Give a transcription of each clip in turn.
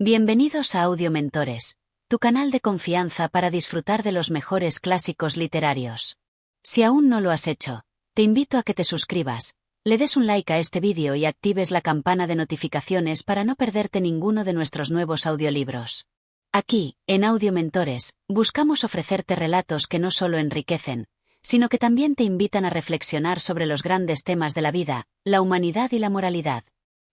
Bienvenidos a Audio Mentores, tu canal de confianza para disfrutar de los mejores clásicos literarios. Si aún no lo has hecho, te invito a que te suscribas, le des un like a este vídeo y actives la campana de notificaciones para no perderte ninguno de nuestros nuevos audiolibros. Aquí, en Audio Mentores, buscamos ofrecerte relatos que no solo enriquecen, sino que también te invitan a reflexionar sobre los grandes temas de la vida, la humanidad y la moralidad.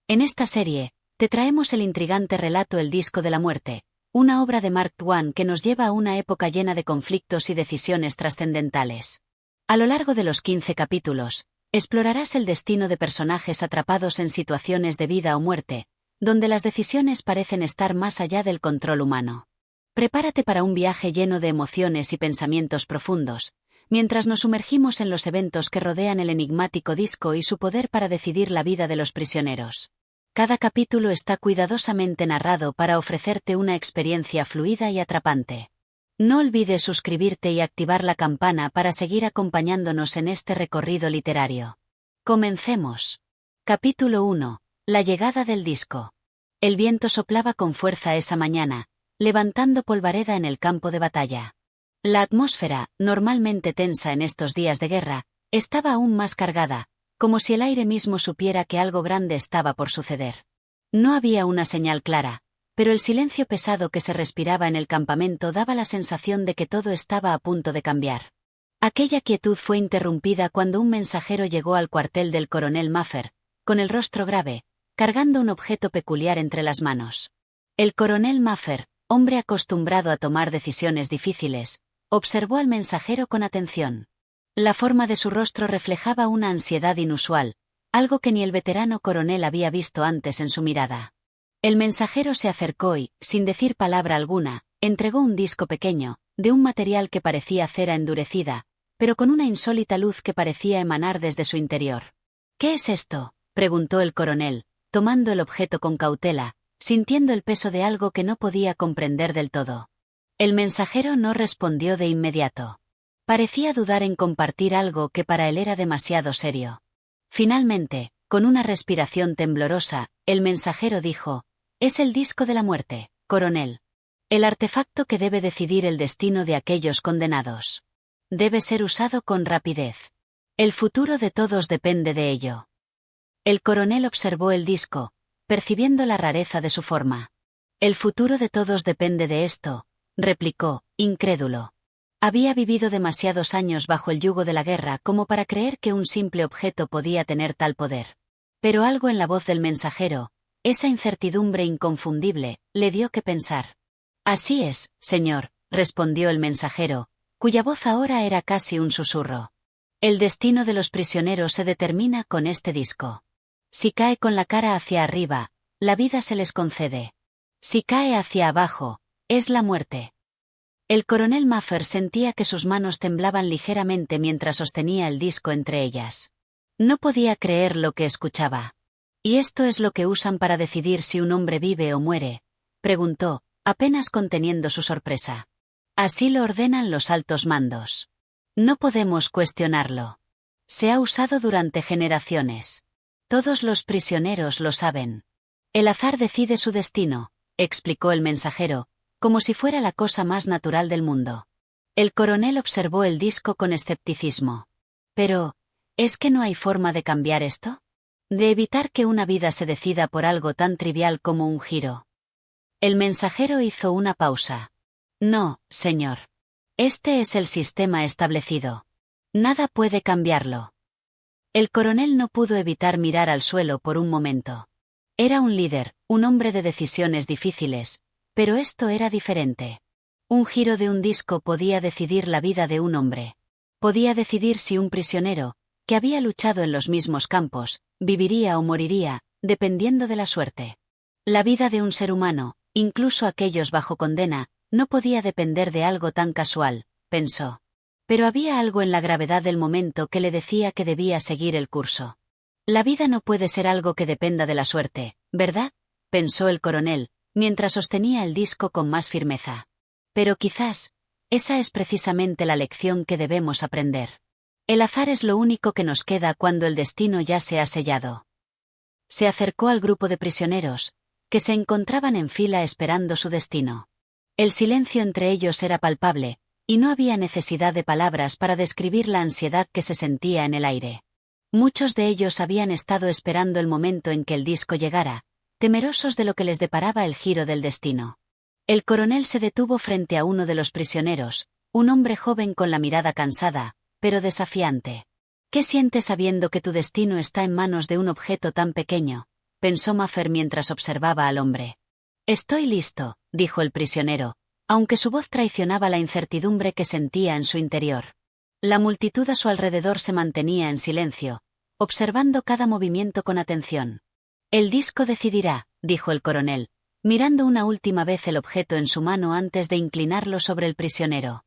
En esta serie, te traemos el intrigante relato El disco de la muerte, una obra de Mark Twain que nos lleva a una época llena de conflictos y decisiones trascendentales. A lo largo de los 15 capítulos, explorarás el destino de personajes atrapados en situaciones de vida o muerte, donde las decisiones parecen estar más allá del control humano. Prepárate para un viaje lleno de emociones y pensamientos profundos, mientras nos sumergimos en los eventos que rodean el enigmático disco y su poder para decidir la vida de los prisioneros. Cada capítulo está cuidadosamente narrado para ofrecerte una experiencia fluida y atrapante. No olvides suscribirte y activar la campana para seguir acompañándonos en este recorrido literario. Comencemos. Capítulo 1. La llegada del disco. El viento soplaba con fuerza esa mañana, levantando polvareda en el campo de batalla. La atmósfera, normalmente tensa en estos días de guerra, estaba aún más cargada, como si el aire mismo supiera que algo grande estaba por suceder. No había una señal clara, pero el silencio pesado que se respiraba en el campamento daba la sensación de que todo estaba a punto de cambiar. Aquella quietud fue interrumpida cuando un mensajero llegó al cuartel del coronel Maffer, con el rostro grave, cargando un objeto peculiar entre las manos. El coronel Maffer, hombre acostumbrado a tomar decisiones difíciles, observó al mensajero con atención. La forma de su rostro reflejaba una ansiedad inusual, algo que ni el veterano coronel había visto antes en su mirada. El mensajero se acercó y, sin decir palabra alguna, entregó un disco pequeño, de un material que parecía cera endurecida, pero con una insólita luz que parecía emanar desde su interior. «¿Qué es esto?», preguntó el coronel, tomando el objeto con cautela, sintiendo el peso de algo que no podía comprender del todo. El mensajero no respondió de inmediato. Parecía dudar en compartir algo que para él era demasiado serio. Finalmente, con una respiración temblorosa, el mensajero dijo: «Es el disco de la muerte, coronel. El artefacto que debe decidir el destino de aquellos condenados. Debe ser usado con rapidez. El futuro de todos depende de ello». El coronel observó el disco, percibiendo la rareza de su forma. «El futuro de todos depende de esto», replicó, incrédulo. Había vivido demasiados años bajo el yugo de la guerra como para creer que un simple objeto podía tener tal poder. Pero algo en la voz del mensajero, esa incertidumbre inconfundible, le dio que pensar. «Así es, señor», respondió el mensajero, cuya voz ahora era casi un susurro. «El destino de los prisioneros se determina con este disco. Si cae con la cara hacia arriba, la vida se les concede. Si cae hacia abajo, es la muerte». El coronel Maffer sentía que sus manos temblaban ligeramente mientras sostenía el disco entre ellas. No podía creer lo que escuchaba. «¿Y esto es lo que usan para decidir si un hombre vive o muere?», preguntó, apenas conteniendo su sorpresa. «Así lo ordenan los altos mandos. No podemos cuestionarlo. Se ha usado durante generaciones. Todos los prisioneros lo saben. El azar decide su destino», explicó el mensajero, como si fuera la cosa más natural del mundo. El coronel observó el disco con escepticismo. «Pero, ¿es que no hay forma de cambiar esto? ¿De evitar que una vida se decida por algo tan trivial como un giro?» El mensajero hizo una pausa. «No, señor. Este es el sistema establecido. Nada puede cambiarlo». El coronel no pudo evitar mirar al suelo por un momento. Era un líder, un hombre de decisiones difíciles, pero esto era diferente. Un giro de un disco podía decidir la vida de un hombre. Podía decidir si un prisionero, que había luchado en los mismos campos, viviría o moriría, dependiendo de la suerte. La vida de un ser humano, incluso aquellos bajo condena, no podía depender de algo tan casual, pensó. Pero había algo en la gravedad del momento que le decía que debía seguir el curso. «La vida no puede ser algo que dependa de la suerte, ¿verdad?», pensó el coronel, mientras sostenía el disco con más firmeza. «Pero quizás, esa es precisamente la lección que debemos aprender. El azar es lo único que nos queda cuando el destino ya se ha sellado». Se acercó al grupo de prisioneros, que se encontraban en fila esperando su destino. El silencio entre ellos era palpable, y no había necesidad de palabras para describir la ansiedad que se sentía en el aire. Muchos de ellos habían estado esperando el momento en que el disco llegara, temerosos de lo que les deparaba el giro del destino. El coronel se detuvo frente a uno de los prisioneros, un hombre joven con la mirada cansada, pero desafiante. ¿Qué sientes sabiendo que tu destino está en manos de un objeto tan pequeño?, pensó Maffer mientras observaba al hombre. Estoy listo, dijo el prisionero, aunque su voz traicionaba la incertidumbre que sentía en su interior. La multitud a su alrededor se mantenía en silencio, observando cada movimiento con atención. El disco decidirá, dijo el coronel, mirando una última vez el objeto en su mano antes de inclinarlo sobre el prisionero.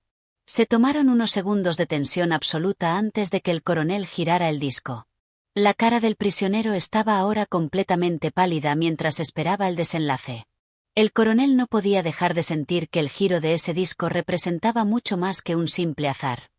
Se tomaron unos segundos de tensión absoluta antes de que el coronel girara el disco. La cara del prisionero estaba ahora completamente pálida mientras esperaba el desenlace. El coronel no podía dejar de sentir que el giro de ese disco representaba mucho más que un simple azar.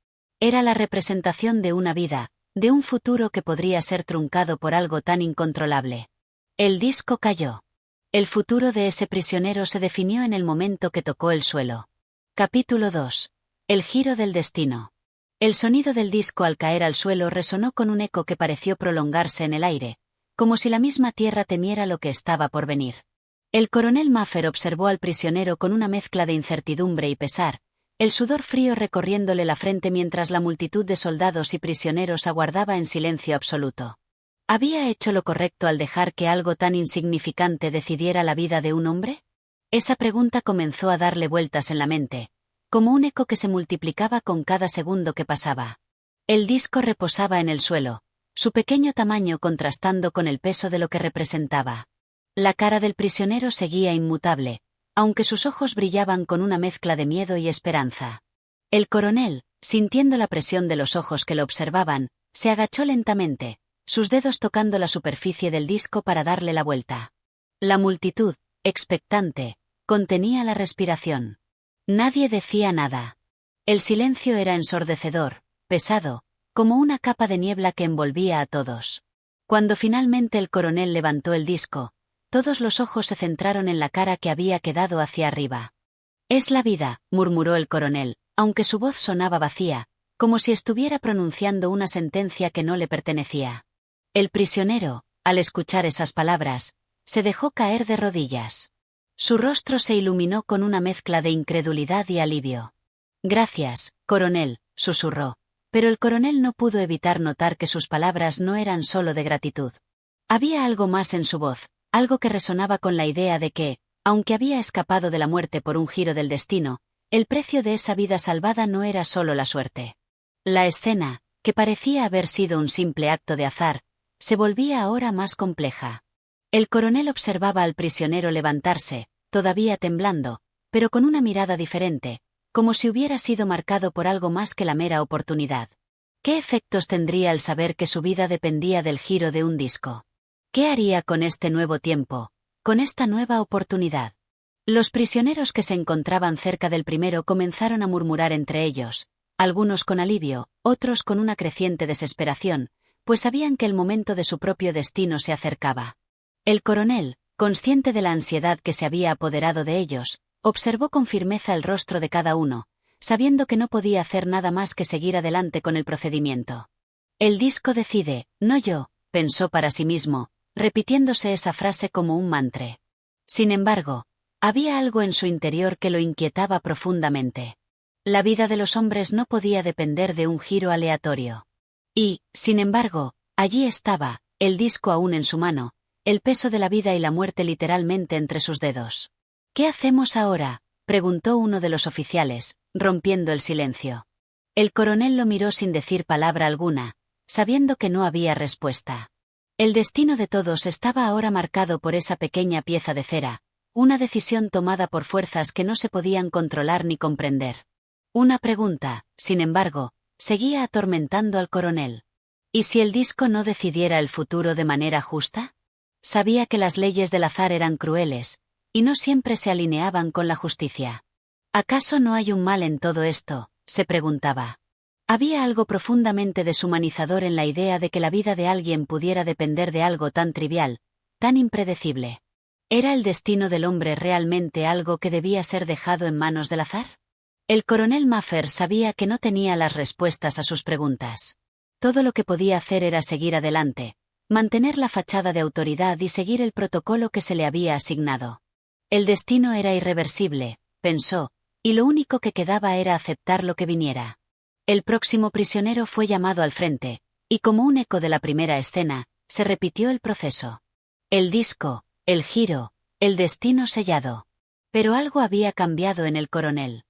Era la representación de una vida, de un futuro que podría ser truncado por algo tan incontrolable. El disco cayó. El futuro de ese prisionero se definió en el momento que tocó el suelo. Capítulo 2. El giro del destino. El sonido del disco al caer al suelo resonó con un eco que pareció prolongarse en el aire, como si la misma tierra temiera lo que estaba por venir. El coronel Maffer observó al prisionero con una mezcla de incertidumbre y pesar, el sudor frío recorriéndole la frente mientras la multitud de soldados y prisioneros aguardaba en silencio absoluto. ¿Había hecho lo correcto al dejar que algo tan insignificante decidiera la vida de un hombre? Esa pregunta comenzó a darle vueltas en la mente, como un eco que se multiplicaba con cada segundo que pasaba. El disco reposaba en el suelo, su pequeño tamaño contrastando con el peso de lo que representaba. La cara del prisionero seguía inmutable, aunque sus ojos brillaban con una mezcla de miedo y esperanza. El coronel, sintiendo la presión de los ojos que lo observaban, se agachó lentamente, sus dedos tocando la superficie del disco para darle la vuelta. La multitud, expectante, contenía la respiración. Nadie decía nada. El silencio era ensordecedor, pesado, como una capa de niebla que envolvía a todos. Cuando finalmente el coronel levantó el disco, todos los ojos se centraron en la cara que había quedado hacia arriba. «Es la vida», murmuró el coronel, aunque su voz sonaba vacía, como si estuviera pronunciando una sentencia que no le pertenecía. El prisionero, al escuchar esas palabras, se dejó caer de rodillas. Su rostro se iluminó con una mezcla de incredulidad y alivio. «Gracias, coronel», susurró, pero el coronel no pudo evitar notar que sus palabras no eran solo de gratitud. Había algo más en su voz, algo que resonaba con la idea de que, aunque había escapado de la muerte por un giro del destino, el precio de esa vida salvada no era solo la suerte. La escena, que parecía haber sido un simple acto de azar, se volvía ahora más compleja. El coronel observaba al prisionero levantarse, todavía temblando, pero con una mirada diferente, como si hubiera sido marcado por algo más que la mera oportunidad. ¿Qué efectos tendría el saber que su vida dependía del giro de un disco? ¿Qué haría con este nuevo tiempo, con esta nueva oportunidad? Los prisioneros que se encontraban cerca del primero comenzaron a murmurar entre ellos, algunos con alivio, otros con una creciente desesperación, pues sabían que el momento de su propio destino se acercaba. El coronel, consciente de la ansiedad que se había apoderado de ellos, observó con firmeza el rostro de cada uno, sabiendo que no podía hacer nada más que seguir adelante con el procedimiento. «El disco decide, no yo», pensó para sí mismo, repitiéndose esa frase como un mantra. Sin embargo, había algo en su interior que lo inquietaba profundamente. La vida de los hombres no podía depender de un giro aleatorio. Y, sin embargo, allí estaba, el disco aún en su mano, el peso de la vida y la muerte literalmente entre sus dedos. «¿Qué hacemos ahora?», preguntó uno de los oficiales, rompiendo el silencio. El coronel lo miró sin decir palabra alguna, sabiendo que no había respuesta. El destino de todos estaba ahora marcado por esa pequeña pieza de cera, una decisión tomada por fuerzas que no se podían controlar ni comprender. Una pregunta, sin embargo, seguía atormentando al coronel. ¿Y si el disco no decidiera el futuro de manera justa? Sabía que las leyes del azar eran crueles, y no siempre se alineaban con la justicia. ¿Acaso no hay un mal en todo esto?, se preguntaba. Había algo profundamente deshumanizador en la idea de que la vida de alguien pudiera depender de algo tan trivial, tan impredecible. ¿Era el destino del hombre realmente algo que debía ser dejado en manos del azar? El coronel Maffer sabía que no tenía las respuestas a sus preguntas. Todo lo que podía hacer era seguir adelante, mantener la fachada de autoridad y seguir el protocolo que se le había asignado. El destino era irreversible, pensó, y lo único que quedaba era aceptar lo que viniera. El próximo prisionero fue llamado al frente, y como un eco de la primera escena, se repitió el proceso. El disco, el giro, el destino sellado. Pero algo había cambiado en el coronel.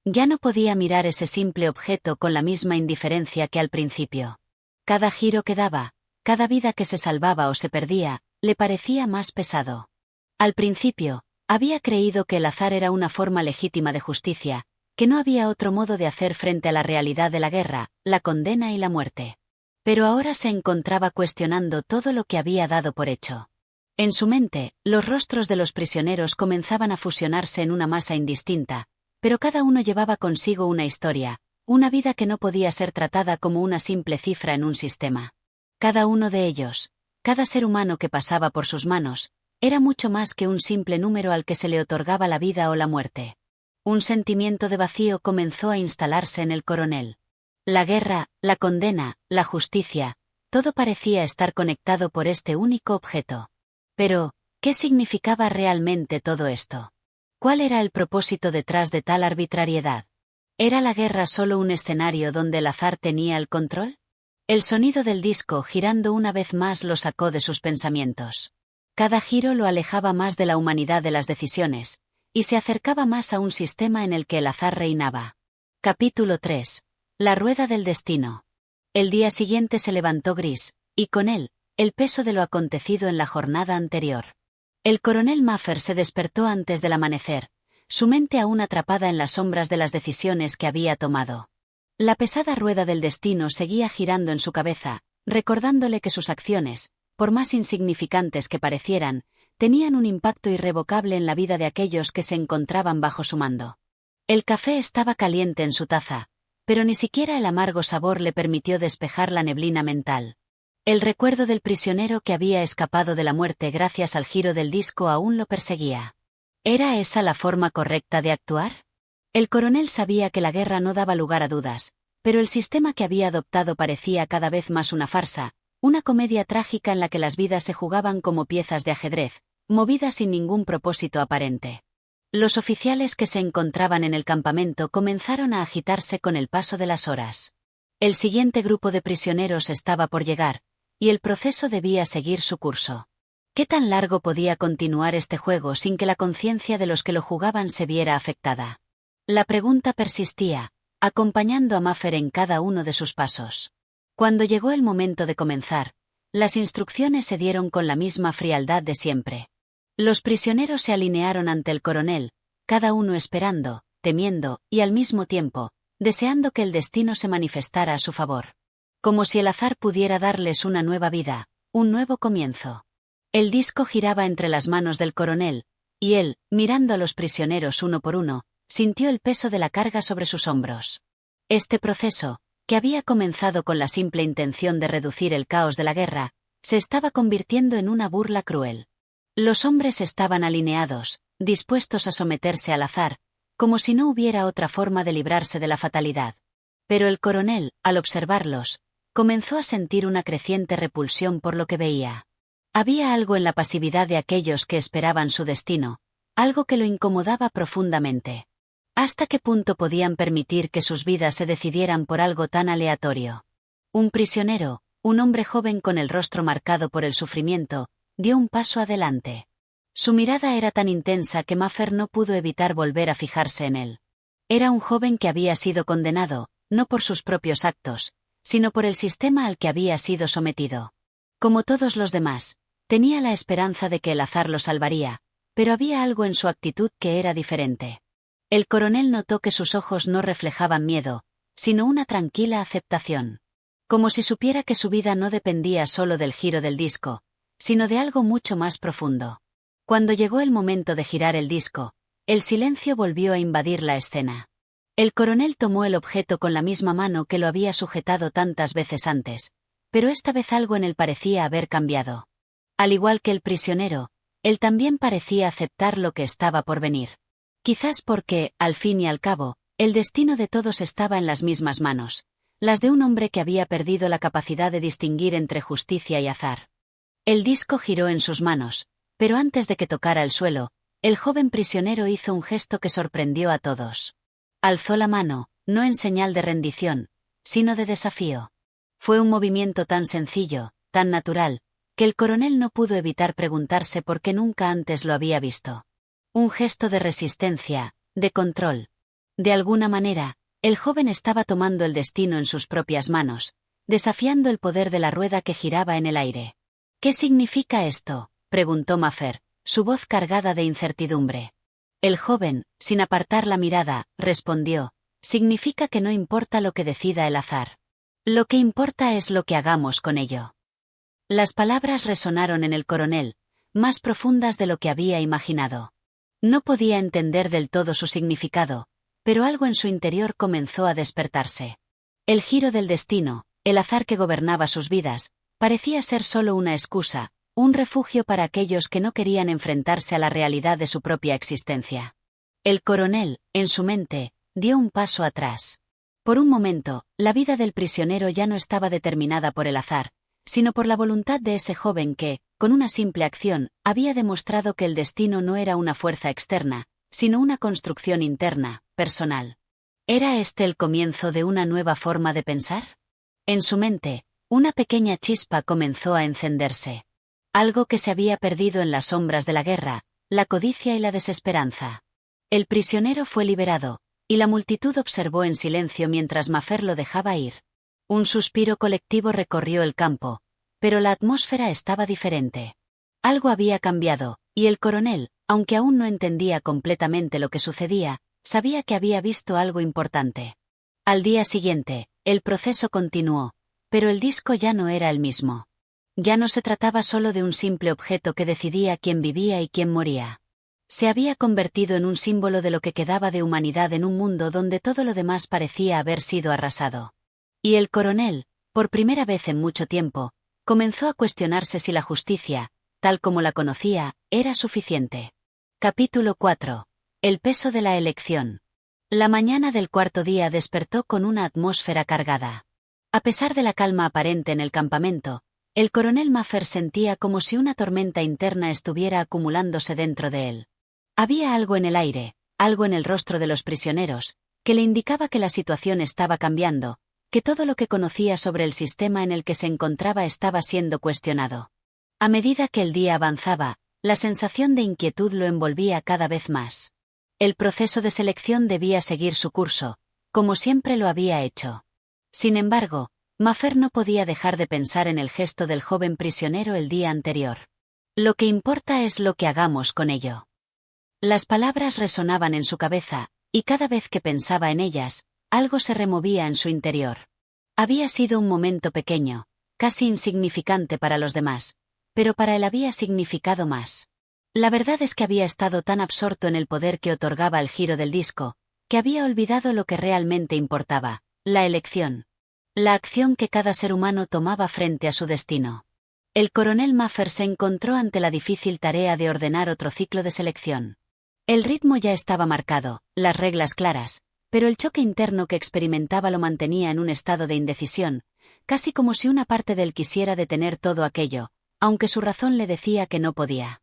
Ya no podía mirar ese simple objeto con la misma indiferencia que al principio. Cada giro que daba, cada vida que se salvaba o se perdía, le parecía más pesado. Al principio, había creído que el azar era una forma legítima de justicia, que no había otro modo de hacer frente a la realidad de la guerra, la condena y la muerte. Pero ahora se encontraba cuestionando todo lo que había dado por hecho. En su mente, los rostros de los prisioneros comenzaban a fusionarse en una masa indistinta, pero cada uno llevaba consigo una historia, una vida que no podía ser tratada como una simple cifra en un sistema. Cada uno de ellos, cada ser humano que pasaba por sus manos, era mucho más que un simple número al que se le otorgaba la vida o la muerte. Un sentimiento de vacío comenzó a instalarse en el coronel. La guerra, la condena, la justicia, todo parecía estar conectado por este único objeto. Pero, ¿qué significaba realmente todo esto? ¿Cuál era el propósito detrás de tal arbitrariedad? ¿Era la guerra solo un escenario donde el azar tenía el control? El sonido del disco girando una vez más lo sacó de sus pensamientos. Cada giro lo alejaba más de la humanidad de las decisiones, y se acercaba más a un sistema en el que el azar reinaba. Capítulo 3. La rueda del destino. El día siguiente se levantó gris, y con él, el peso de lo acontecido en la jornada anterior. El coronel Maffer se despertó antes del amanecer, su mente aún atrapada en las sombras de las decisiones que había tomado. La pesada rueda del destino seguía girando en su cabeza, recordándole que sus acciones, por más insignificantes que parecieran, tenían un impacto irrevocable en la vida de aquellos que se encontraban bajo su mando. El café estaba caliente en su taza, pero ni siquiera el amargo sabor le permitió despejar la neblina mental. El recuerdo del prisionero que había escapado de la muerte gracias al giro del disco aún lo perseguía. ¿Era esa la forma correcta de actuar? El coronel sabía que la guerra no daba lugar a dudas, pero el sistema que había adoptado parecía cada vez más una farsa, una comedia trágica en la que las vidas se jugaban como piezas de ajedrez, movidas sin ningún propósito aparente. Los oficiales que se encontraban en el campamento comenzaron a agitarse con el paso de las horas. El siguiente grupo de prisioneros estaba por llegar, y el proceso debía seguir su curso. ¿Qué tan largo podía continuar este juego sin que la conciencia de los que lo jugaban se viera afectada? La pregunta persistía, acompañando a Maffer en cada uno de sus pasos. Cuando llegó el momento de comenzar, las instrucciones se dieron con la misma frialdad de siempre. Los prisioneros se alinearon ante el coronel, cada uno esperando, temiendo, y al mismo tiempo, deseando que el destino se manifestara a su favor. Como si el azar pudiera darles una nueva vida, un nuevo comienzo. El disco giraba entre las manos del coronel, y él, mirando a los prisioneros uno por uno, sintió el peso de la carga sobre sus hombros. Este proceso, que había comenzado con la simple intención de reducir el caos de la guerra, se estaba convirtiendo en una burla cruel. Los hombres estaban alineados, dispuestos a someterse al azar, como si no hubiera otra forma de librarse de la fatalidad. Pero el coronel, al observarlos, comenzó a sentir una creciente repulsión por lo que veía. Había algo en la pasividad de aquellos que esperaban su destino, algo que lo incomodaba profundamente. ¿Hasta qué punto podían permitir que sus vidas se decidieran por algo tan aleatorio? Un prisionero, un hombre joven con el rostro marcado por el sufrimiento, dio un paso adelante. Su mirada era tan intensa que Maffer no pudo evitar volver a fijarse en él. Era un joven que había sido condenado, no por sus propios actos, sino por el sistema al que había sido sometido. Como todos los demás, tenía la esperanza de que el azar lo salvaría, pero había algo en su actitud que era diferente. El coronel notó que sus ojos no reflejaban miedo, sino una tranquila aceptación. Como si supiera que su vida no dependía solo del giro del disco, sino de algo mucho más profundo. Cuando llegó el momento de girar el disco, el silencio volvió a invadir la escena. El coronel tomó el objeto con la misma mano que lo había sujetado tantas veces antes, pero esta vez algo en él parecía haber cambiado. Al igual que el prisionero, él también parecía aceptar lo que estaba por venir. Quizás porque, al fin y al cabo, el destino de todos estaba en las mismas manos, las de un hombre que había perdido la capacidad de distinguir entre justicia y azar. El disco giró en sus manos, pero antes de que tocara el suelo, el joven prisionero hizo un gesto que sorprendió a todos. Alzó la mano, no en señal de rendición, sino de desafío. Fue un movimiento tan sencillo, tan natural, que el coronel no pudo evitar preguntarse por qué nunca antes lo había visto. Un gesto de resistencia, de control. De alguna manera, el joven estaba tomando el destino en sus propias manos, desafiando el poder de la rueda que giraba en el aire. ¿Qué significa esto?, preguntó Maffer, su voz cargada de incertidumbre. El joven, sin apartar la mirada, respondió: significa que no importa lo que decida el azar. Lo que importa es lo que hagamos con ello. Las palabras resonaron en el coronel, más profundas de lo que había imaginado. No podía entender del todo su significado, pero algo en su interior comenzó a despertarse. El giro del destino, el azar que gobernaba sus vidas, parecía ser solo una excusa, un refugio para aquellos que no querían enfrentarse a la realidad de su propia existencia. El coronel, en su mente, dio un paso atrás. Por un momento, la vida del prisionero ya no estaba determinada por el azar, sino por la voluntad de ese joven que, con una simple acción, había demostrado que el destino no era una fuerza externa, sino una construcción interna, personal. ¿Era este el comienzo de una nueva forma de pensar? En su mente, una pequeña chispa comenzó a encenderse. Algo que se había perdido en las sombras de la guerra, la codicia y la desesperanza. El prisionero fue liberado, y la multitud observó en silencio mientras Maffer lo dejaba ir. Un suspiro colectivo recorrió el campo, pero la atmósfera estaba diferente. Algo había cambiado, y el coronel, aunque aún no entendía completamente lo que sucedía, sabía que había visto algo importante. Al día siguiente, el proceso continuó, pero el disco ya no era el mismo. Ya no se trataba solo de un simple objeto que decidía quién vivía y quién moría. Se había convertido en un símbolo de lo que quedaba de humanidad en un mundo donde todo lo demás parecía haber sido arrasado. Y el coronel, por primera vez en mucho tiempo, comenzó a cuestionarse si la justicia, tal como la conocía, era suficiente. Capítulo 4. El peso de la elección. La mañana del cuarto día despertó con una atmósfera cargada. A pesar de la calma aparente en el campamento, el coronel Maffer sentía como si una tormenta interna estuviera acumulándose dentro de él. Había algo en el aire, algo en el rostro de los prisioneros, que le indicaba que la situación estaba cambiando, que todo lo que conocía sobre el sistema en el que se encontraba estaba siendo cuestionado. A medida que el día avanzaba, la sensación de inquietud lo envolvía cada vez más. El proceso de selección debía seguir su curso, como siempre lo había hecho. Sin embargo, Maffer no podía dejar de pensar en el gesto del joven prisionero el día anterior. Lo que importa es lo que hagamos con ello. Las palabras resonaban en su cabeza, y cada vez que pensaba en ellas, algo se removía en su interior. Había sido un momento pequeño, casi insignificante para los demás, pero para él había significado más. La verdad es que había estado tan absorto en el poder que otorgaba el giro del disco, que había olvidado lo que realmente importaba, la elección. La acción que cada ser humano tomaba frente a su destino. El coronel Maffer se encontró ante la difícil tarea de ordenar otro ciclo de selección. El ritmo ya estaba marcado, las reglas claras, pero el choque interno que experimentaba lo mantenía en un estado de indecisión, casi como si una parte de él quisiera detener todo aquello, aunque su razón le decía que no podía.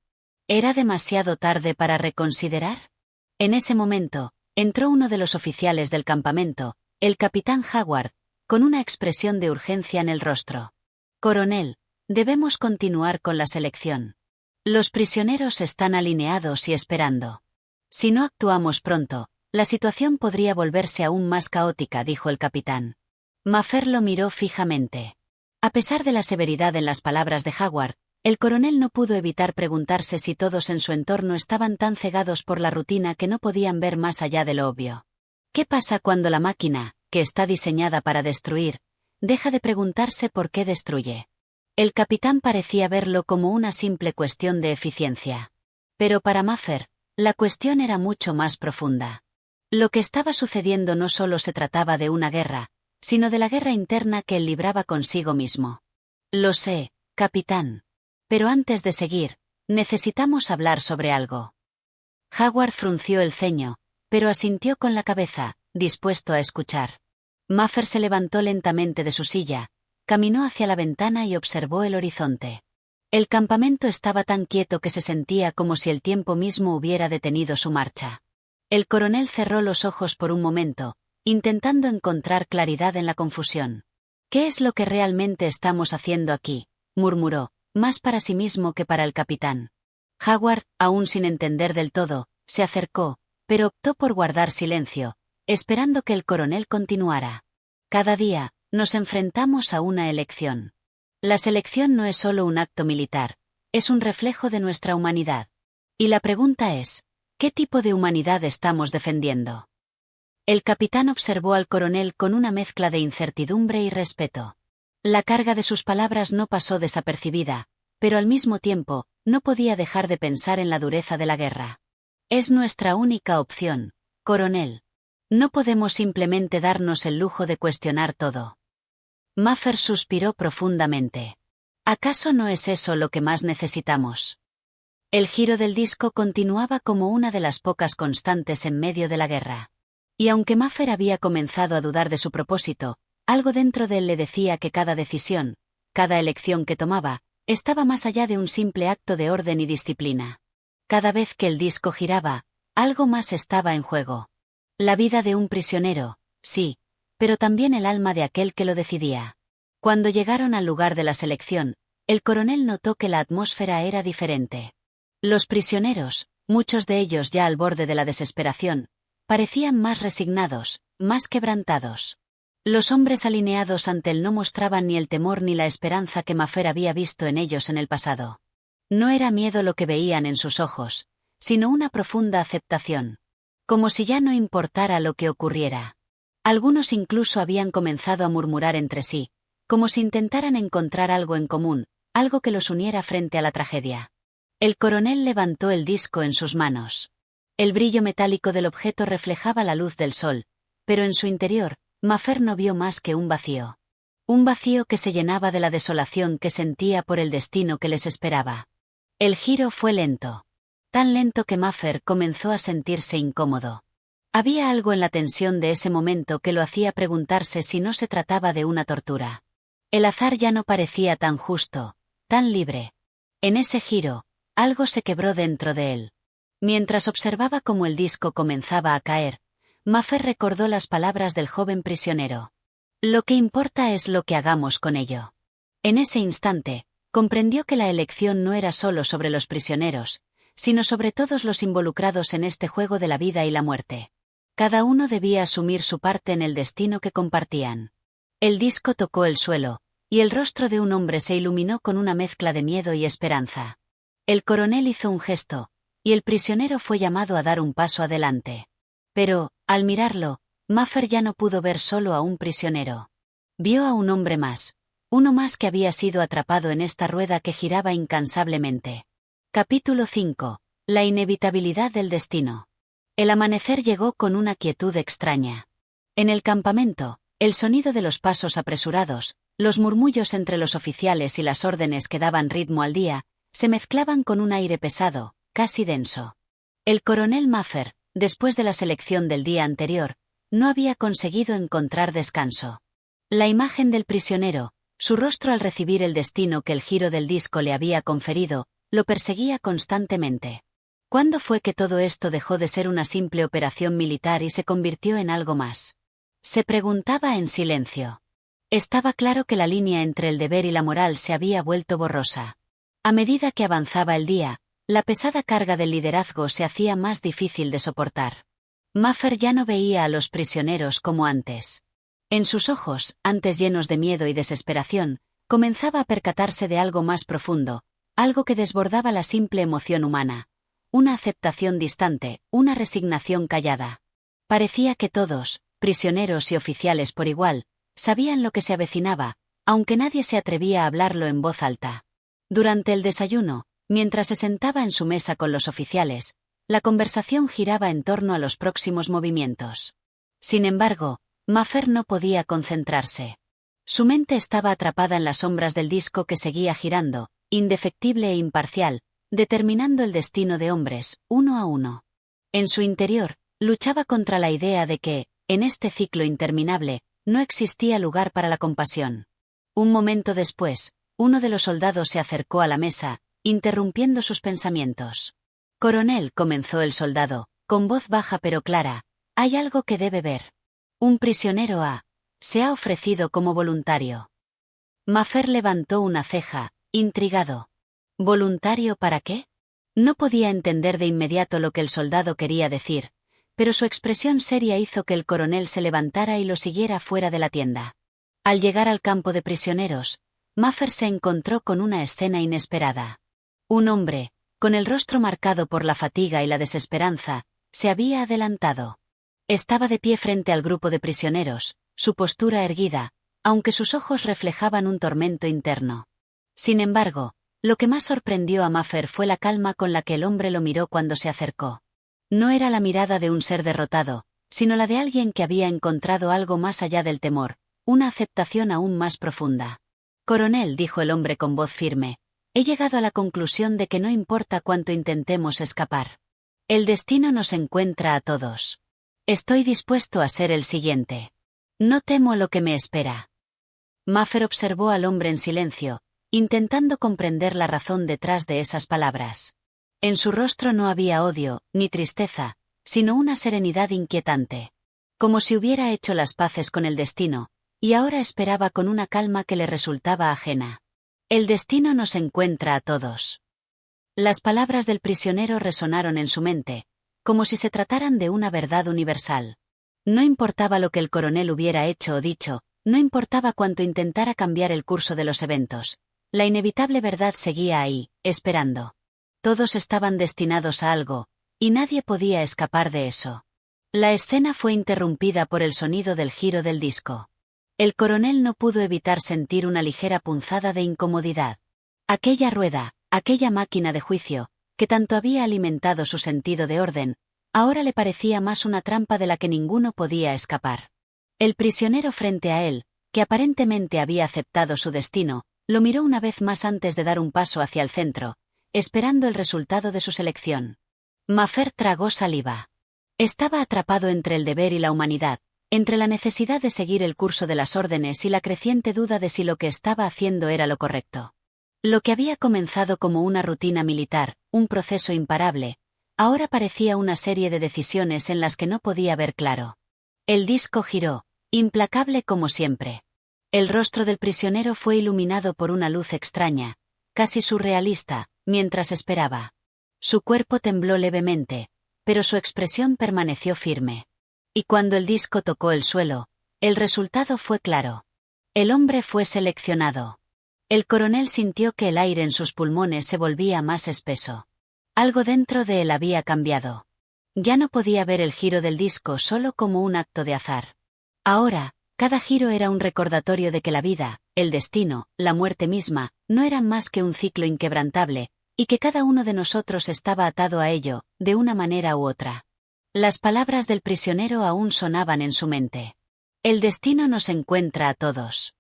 ¿Era demasiado tarde para reconsiderar? En ese momento, entró uno de los oficiales del campamento, el capitán Howard, con una expresión de urgencia en el rostro. «Coronel, debemos continuar con la selección. Los prisioneros están alineados y esperando. Si no actuamos pronto, la situación podría volverse aún más caótica», dijo el capitán. Maffer lo miró fijamente. A pesar de la severidad en las palabras de Howard, el coronel no pudo evitar preguntarse si todos en su entorno estaban tan cegados por la rutina que no podían ver más allá de lo obvio. ¿Qué pasa cuando la máquina, que está diseñada para destruir, deja de preguntarse por qué destruye? El capitán parecía verlo como una simple cuestión de eficiencia. Pero para Maffer, la cuestión era mucho más profunda. Lo que estaba sucediendo no solo se trataba de una guerra, sino de la guerra interna que él libraba consigo mismo. «Lo sé, capitán. Pero antes de seguir, necesitamos hablar sobre algo. Howard frunció el ceño, pero asintió con la cabeza, dispuesto a escuchar. Maffer se levantó lentamente de su silla, caminó hacia la ventana y observó el horizonte. El campamento estaba tan quieto que se sentía como si el tiempo mismo hubiera detenido su marcha. El coronel cerró los ojos por un momento, intentando encontrar claridad en la confusión. «¿Qué es lo que realmente estamos haciendo aquí?», murmuró, más para sí mismo que para el capitán. Howard, aún sin entender del todo, se acercó, pero optó por guardar silencio, esperando que el coronel continuara. «Cada día, nos enfrentamos a una elección. La selección no es solo un acto militar, es un reflejo de nuestra humanidad. Y la pregunta es, ¿qué tipo de humanidad estamos defendiendo?». El capitán observó al coronel con una mezcla de incertidumbre y respeto. La carga de sus palabras no pasó desapercibida, pero al mismo tiempo, no podía dejar de pensar en la dureza de la guerra. «Es nuestra única opción, coronel. No podemos simplemente darnos el lujo de cuestionar todo». Maffer suspiró profundamente. ¿Acaso no es eso lo que más necesitamos? El giro del disco continuaba como una de las pocas constantes en medio de la guerra. Y aunque Maffer había comenzado a dudar de su propósito, algo dentro de él le decía que cada decisión, cada elección que tomaba, estaba más allá de un simple acto de orden y disciplina. Cada vez que el disco giraba, algo más estaba en juego. La vida de un prisionero, sí, pero también el alma de aquel que lo decidía. Cuando llegaron al lugar de la selección, el coronel notó que la atmósfera era diferente. Los prisioneros, muchos de ellos ya al borde de la desesperación, parecían más resignados, más quebrantados. Los hombres alineados ante él no mostraban ni el temor ni la esperanza que Maffer había visto en ellos en el pasado. No era miedo lo que veían en sus ojos, sino una profunda aceptación. Como si ya no importara lo que ocurriera. Algunos incluso habían comenzado a murmurar entre sí, como si intentaran encontrar algo en común, algo que los uniera frente a la tragedia. El coronel levantó el disco en sus manos. El brillo metálico del objeto reflejaba la luz del sol, pero en su interior, Maffer no vio más que un vacío. Un vacío que se llenaba de la desolación que sentía por el destino que les esperaba. El giro fue lento. Tan lento que Maffer comenzó a sentirse incómodo. Había algo en la tensión de ese momento que lo hacía preguntarse si no se trataba de una tortura. El azar ya no parecía tan justo, tan libre. En ese giro, algo se quebró dentro de él. Mientras observaba cómo el disco comenzaba a caer, Maffer recordó las palabras del joven prisionero. «Lo que importa es lo que hagamos con ello». En ese instante, comprendió que la elección no era solo sobre los prisioneros, sino sobre todos los involucrados en este juego de la vida y la muerte. Cada uno debía asumir su parte en el destino que compartían. El disco tocó el suelo, y el rostro de un hombre se iluminó con una mezcla de miedo y esperanza. El coronel hizo un gesto, y el prisionero fue llamado a dar un paso adelante. Pero, al mirarlo, Maffer ya no pudo ver solo a un prisionero. Vio a un hombre más, uno más que había sido atrapado en esta rueda que giraba incansablemente. Capítulo 5. La inevitabilidad del destino. El amanecer llegó con una quietud extraña. En el campamento, el sonido de los pasos apresurados, los murmullos entre los oficiales y las órdenes que daban ritmo al día, se mezclaban con un aire pesado, casi denso. El coronel Maffer, después de la selección del día anterior, no había conseguido encontrar descanso. La imagen del prisionero, su rostro al recibir el destino que el giro del disco le había conferido, lo perseguía constantemente. ¿Cuándo fue que todo esto dejó de ser una simple operación militar y se convirtió en algo más? Se preguntaba en silencio. Estaba claro que la línea entre el deber y la moral se había vuelto borrosa. A medida que avanzaba el día, la pesada carga del liderazgo se hacía más difícil de soportar. Maffer ya no veía a los prisioneros como antes. En sus ojos, antes llenos de miedo y desesperación, comenzaba a percatarse de algo más profundo, algo que desbordaba la simple emoción humana. Una aceptación distante, una resignación callada. Parecía que todos, prisioneros y oficiales por igual, sabían lo que se avecinaba, aunque nadie se atrevía a hablarlo en voz alta. Durante el desayuno, mientras se sentaba en su mesa con los oficiales, la conversación giraba en torno a los próximos movimientos. Sin embargo, Maffer no podía concentrarse. Su mente estaba atrapada en las sombras del disco que seguía girando, indefectible e imparcial, determinando el destino de hombres, uno a uno. En su interior, luchaba contra la idea de que, en este ciclo interminable, no existía lugar para la compasión. Un momento después, uno de los soldados se acercó a la mesa, interrumpiendo sus pensamientos. «Coronel», comenzó el soldado, con voz baja pero clara, «hay algo que debe ver. Un prisionero se ha ofrecido como voluntario». Maffer levantó una ceja, intrigado. ¿Voluntario para qué? No podía entender de inmediato lo que el soldado quería decir, pero su expresión seria hizo que el coronel se levantara y lo siguiera fuera de la tienda. Al llegar al campo de prisioneros, Maffer se encontró con una escena inesperada. Un hombre, con el rostro marcado por la fatiga y la desesperanza, se había adelantado. Estaba de pie frente al grupo de prisioneros, su postura erguida, aunque sus ojos reflejaban un tormento interno. Sin embargo, lo que más sorprendió a Maffer fue la calma con la que el hombre lo miró cuando se acercó. No era la mirada de un ser derrotado, sino la de alguien que había encontrado algo más allá del temor, una aceptación aún más profunda. «Coronel», dijo el hombre con voz firme, «he llegado a la conclusión de que no importa cuánto intentemos escapar. El destino nos encuentra a todos. Estoy dispuesto a ser el siguiente. No temo lo que me espera». Maffer observó al hombre en silencio, intentando comprender la razón detrás de esas palabras. En su rostro no había odio, ni tristeza, sino una serenidad inquietante. Como si hubiera hecho las paces con el destino, y ahora esperaba con una calma que le resultaba ajena. «El destino nos encuentra a todos». Las palabras del prisionero resonaron en su mente, como si se trataran de una verdad universal. No importaba lo que el coronel hubiera hecho o dicho, no importaba cuánto intentara cambiar el curso de los eventos. La inevitable verdad seguía ahí, esperando. Todos estaban destinados a algo, y nadie podía escapar de eso. La escena fue interrumpida por el sonido del giro del disco. El coronel no pudo evitar sentir una ligera punzada de incomodidad. Aquella rueda, aquella máquina de juicio, que tanto había alimentado su sentido de orden, ahora le parecía más una trampa de la que ninguno podía escapar. El prisionero frente a él, que aparentemente había aceptado su destino, lo miró una vez más antes de dar un paso hacia el centro, esperando el resultado de su selección. Maffer tragó saliva. Estaba atrapado entre el deber y la humanidad, entre la necesidad de seguir el curso de las órdenes y la creciente duda de si lo que estaba haciendo era lo correcto. Lo que había comenzado como una rutina militar, un proceso imparable, ahora parecía una serie de decisiones en las que no podía ver claro. El disco giró, implacable como siempre. El rostro del prisionero fue iluminado por una luz extraña, casi surrealista, mientras esperaba. Su cuerpo tembló levemente, pero su expresión permaneció firme. Y cuando el disco tocó el suelo, el resultado fue claro. El hombre fue seleccionado. El coronel sintió que el aire en sus pulmones se volvía más espeso. Algo dentro de él había cambiado. Ya no podía ver el giro del disco solo como un acto de azar. Ahora, cada giro era un recordatorio de que la vida, el destino, la muerte misma, no eran más que un ciclo inquebrantable, y que cada uno de nosotros estaba atado a ello, de una manera u otra. Las palabras del prisionero aún sonaban en su mente. El destino nos encuentra a todos.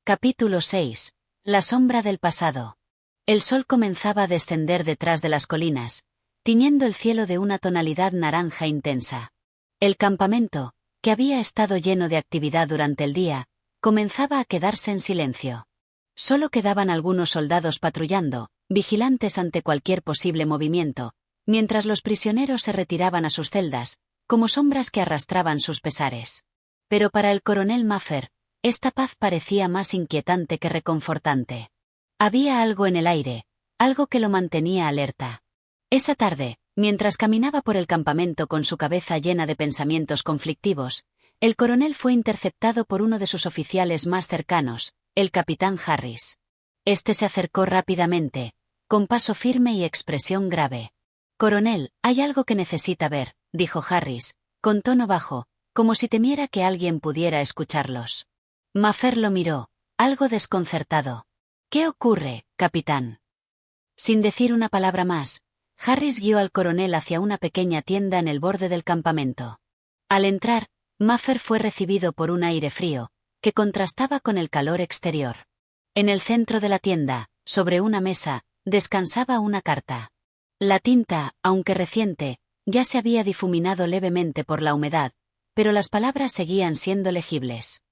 Capítulo 6. La sombra del pasado. El sol comenzaba a descender detrás de las colinas, tiñendo el cielo de una tonalidad naranja intensa. El campamento, que había estado lleno de actividad durante el día, comenzaba a quedarse en silencio. Solo quedaban algunos soldados patrullando, vigilantes ante cualquier posible movimiento, mientras los prisioneros se retiraban a sus celdas, como sombras que arrastraban sus pesares. Pero para el coronel Maffer, esta paz parecía más inquietante que reconfortante. Había algo en el aire, algo que lo mantenía alerta. Esa tarde, mientras caminaba por el campamento con su cabeza llena de pensamientos conflictivos, el coronel fue interceptado por uno de sus oficiales más cercanos, el capitán Harris. Este se acercó rápidamente, con paso firme y expresión grave. «Coronel, hay algo que necesita ver», dijo Harris, con tono bajo, como si temiera que alguien pudiera escucharlos. Maffer lo miró, algo desconcertado. «¿Qué ocurre, capitán?» Sin decir una palabra más, Harris guió al coronel hacia una pequeña tienda en el borde del campamento. Al entrar, Maffer fue recibido por un aire frío, que contrastaba con el calor exterior. En el centro de la tienda, sobre una mesa, descansaba una carta. La tinta, aunque reciente, ya se había difuminado levemente por la humedad, pero las palabras seguían siendo legibles.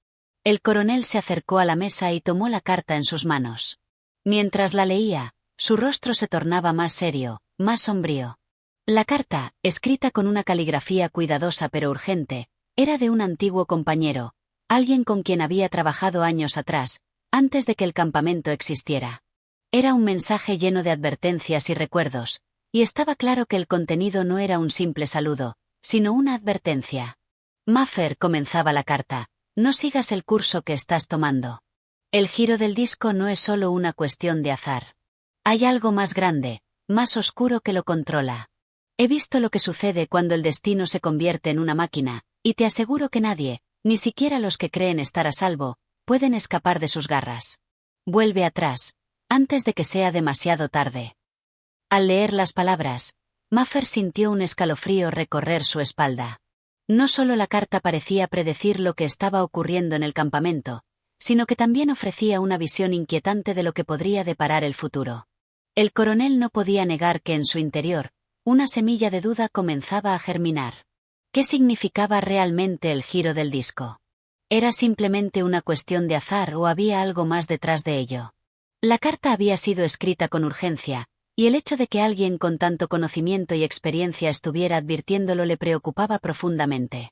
El coronel se acercó a la mesa y tomó la carta en sus manos. Mientras la leía, su rostro se tornaba más serio, más sombrío. La carta, escrita con una caligrafía cuidadosa pero urgente, era de un antiguo compañero, alguien con quien había trabajado años atrás, antes de que el campamento existiera. Era un mensaje lleno de advertencias y recuerdos, y estaba claro que el contenido no era un simple saludo, sino una advertencia. Maffer, comenzaba la carta, no sigas el curso que estás tomando. El giro del disco no es solo una cuestión de azar. Hay algo más grande, más oscuro que lo controla. He visto lo que sucede cuando el destino se convierte en una máquina, y te aseguro que nadie, ni siquiera los que creen estar a salvo, pueden escapar de sus garras. Vuelve atrás, antes de que sea demasiado tarde. Al leer las palabras, Maffer sintió un escalofrío recorrer su espalda. No solo la carta parecía predecir lo que estaba ocurriendo en el campamento, sino que también ofrecía una visión inquietante de lo que podría deparar el futuro. El coronel no podía negar que en su interior, una semilla de duda comenzaba a germinar. ¿Qué significaba realmente el giro del disco? ¿Era simplemente una cuestión de azar o había algo más detrás de ello? La carta había sido escrita con urgencia, y el hecho de que alguien con tanto conocimiento y experiencia estuviera advirtiéndolo le preocupaba profundamente.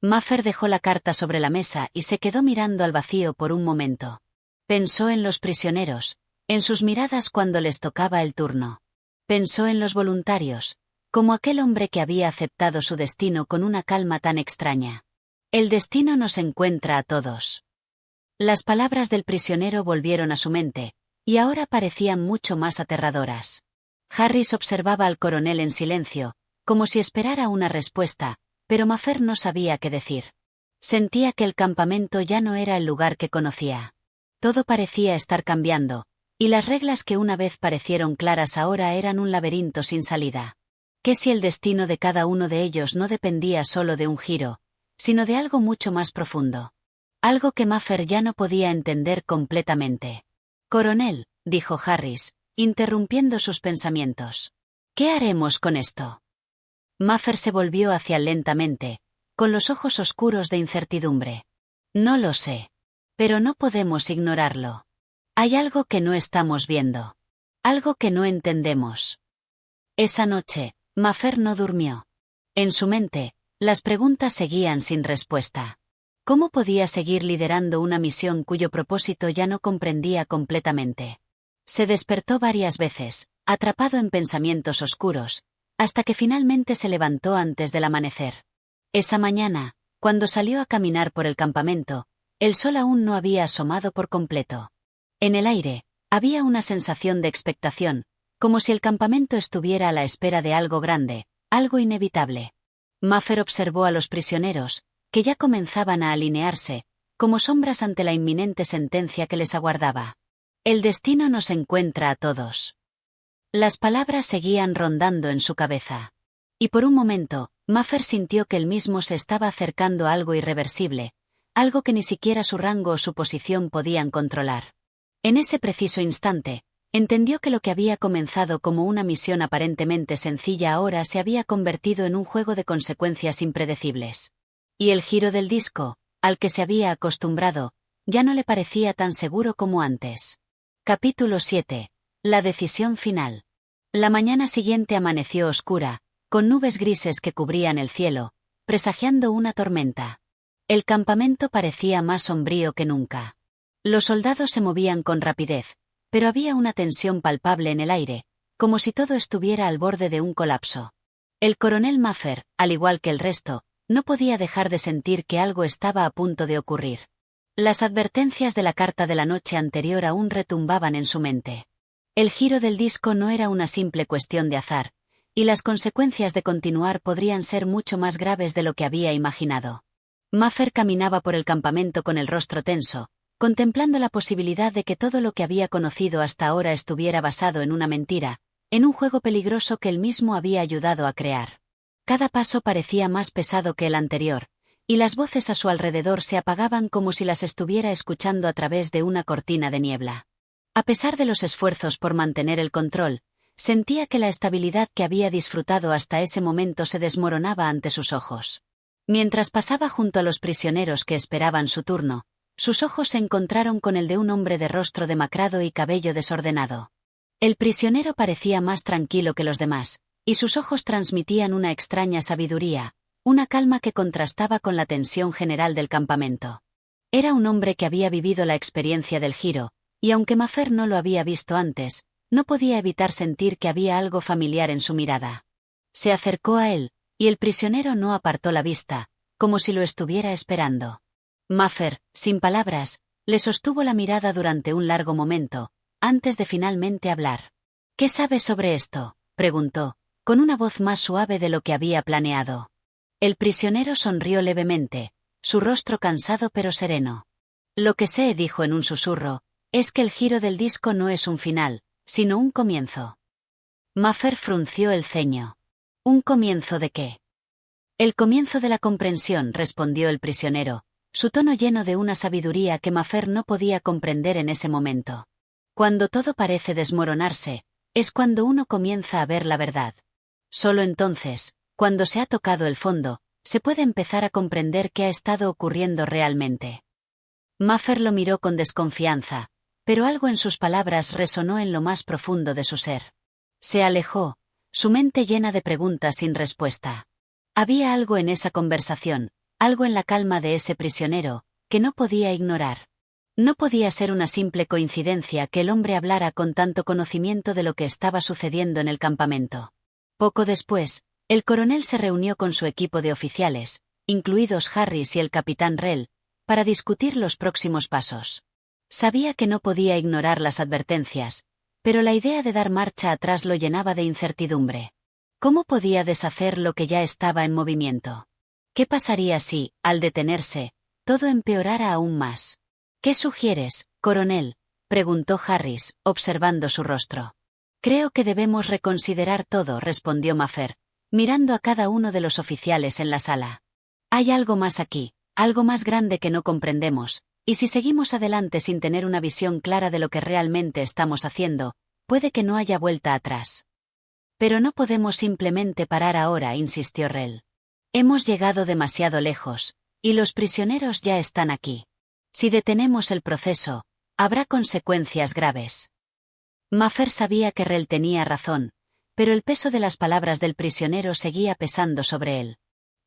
Maffer dejó la carta sobre la mesa y se quedó mirando al vacío por un momento. Pensó en los prisioneros, en sus miradas cuando les tocaba el turno. Pensó en los voluntarios, como aquel hombre que había aceptado su destino con una calma tan extraña. El destino nos encuentra a todos. Las palabras del prisionero volvieron a su mente, y ahora parecían mucho más aterradoras. Harris observaba al coronel en silencio, como si esperara una respuesta, pero Maffer no sabía qué decir. Sentía que el campamento ya no era el lugar que conocía. Todo parecía estar cambiando, y las reglas que una vez parecieron claras ahora eran un laberinto sin salida. ¿Qué si el destino de cada uno de ellos no dependía solo de un giro, sino de algo mucho más profundo? Algo que Maffer ya no podía entender completamente. «Coronel», dijo Harris, interrumpiendo sus pensamientos. «¿Qué haremos con esto?» Maffer se volvió hacia él lentamente, con los ojos oscuros de incertidumbre. «No lo sé. Pero no podemos ignorarlo. Hay algo que no estamos viendo. Algo que no entendemos». Esa noche, Maffer no durmió. En su mente, las preguntas seguían sin respuesta. ¿Cómo podía seguir liderando una misión cuyo propósito ya no comprendía completamente? Se despertó varias veces, atrapado en pensamientos oscuros, hasta que finalmente se levantó antes del amanecer. Esa mañana, cuando salió a caminar por el campamento, el sol aún no había asomado por completo. En el aire, había una sensación de expectación, como si el campamento estuviera a la espera de algo grande, algo inevitable. Maffer observó a los prisioneros, que ya comenzaban a alinearse, como sombras ante la inminente sentencia que les aguardaba. El destino nos encuentra a todos. Las palabras seguían rondando en su cabeza. Y por un momento, Maffer sintió que él mismo se estaba acercando a algo irreversible, algo que ni siquiera su rango o su posición podían controlar. En ese preciso instante, entendió que lo que había comenzado como una misión aparentemente sencilla ahora se había convertido en un juego de consecuencias impredecibles. Y el giro del disco, al que se había acostumbrado, ya no le parecía tan seguro como antes. Capítulo 7. La decisión final. La mañana siguiente amaneció oscura, con nubes grises que cubrían el cielo, presagiando una tormenta. El campamento parecía más sombrío que nunca. Los soldados se movían con rapidez, pero había una tensión palpable en el aire, como si todo estuviera al borde de un colapso. El coronel Maffer, al igual que el resto, no podía dejar de sentir que algo estaba a punto de ocurrir. Las advertencias de la carta de la noche anterior aún retumbaban en su mente. El giro del disco no era una simple cuestión de azar, y las consecuencias de continuar podrían ser mucho más graves de lo que había imaginado. Maffer caminaba por el campamento con el rostro tenso, contemplando la posibilidad de que todo lo que había conocido hasta ahora estuviera basado en una mentira, en un juego peligroso que él mismo había ayudado a crear. Cada paso parecía más pesado que el anterior, y las voces a su alrededor se apagaban como si las estuviera escuchando a través de una cortina de niebla. A pesar de los esfuerzos por mantener el control, sentía que la estabilidad que había disfrutado hasta ese momento se desmoronaba ante sus ojos. Mientras pasaba junto a los prisioneros que esperaban su turno, sus ojos se encontraron con el de un hombre de rostro demacrado y cabello desordenado. El prisionero parecía más tranquilo que los demás, y sus ojos transmitían una extraña sabiduría, una calma que contrastaba con la tensión general del campamento. Era un hombre que había vivido la experiencia del giro, y aunque Mafer no lo había visto antes, no podía evitar sentir que había algo familiar en su mirada. Se acercó a él, y el prisionero no apartó la vista, como si lo estuviera esperando. Mafer, sin palabras, le sostuvo la mirada durante un largo momento, antes de finalmente hablar. «¿Qué sabes sobre esto?», preguntó, con una voz más suave de lo que había planeado. El prisionero sonrió levemente, su rostro cansado pero sereno. «Lo que sé», dijo en un susurro, «es que el giro del disco no es un final, sino un comienzo». Mafer frunció el ceño. «¿Un comienzo de qué?». «El comienzo de la comprensión», respondió el prisionero, su tono lleno de una sabiduría que Mafer no podía comprender en ese momento. «Cuando todo parece desmoronarse, es cuando uno comienza a ver la verdad. Solo entonces, cuando se ha tocado el fondo, se puede empezar a comprender qué ha estado ocurriendo realmente». Mafer lo miró con desconfianza, pero algo en sus palabras resonó en lo más profundo de su ser. Se alejó, su mente llena de preguntas sin respuesta. Había algo en esa conversación, algo en la calma de ese prisionero, que no podía ignorar. No podía ser una simple coincidencia que el hombre hablara con tanto conocimiento de lo que estaba sucediendo en el campamento. Poco después, el coronel se reunió con su equipo de oficiales, incluidos Harris y el capitán Rell, para discutir los próximos pasos. Sabía que no podía ignorar las advertencias, pero la idea de dar marcha atrás lo llenaba de incertidumbre. ¿Cómo podía deshacer lo que ya estaba en movimiento? ¿Qué pasaría si, al detenerse, todo empeorara aún más? «¿Qué sugieres, coronel?», preguntó Harris, observando su rostro. «Creo que debemos reconsiderar todo», respondió Mafer, mirando a cada uno de los oficiales en la sala. «Hay algo más aquí, algo más grande que no comprendemos, y si seguimos adelante sin tener una visión clara de lo que realmente estamos haciendo, puede que no haya vuelta atrás». «Pero no podemos simplemente parar ahora», insistió Rell. «Hemos llegado demasiado lejos, y los prisioneros ya están aquí. Si detenemos el proceso, habrá consecuencias graves». Mafer sabía que Rell tenía razón, pero el peso de las palabras del prisionero seguía pesando sobre él.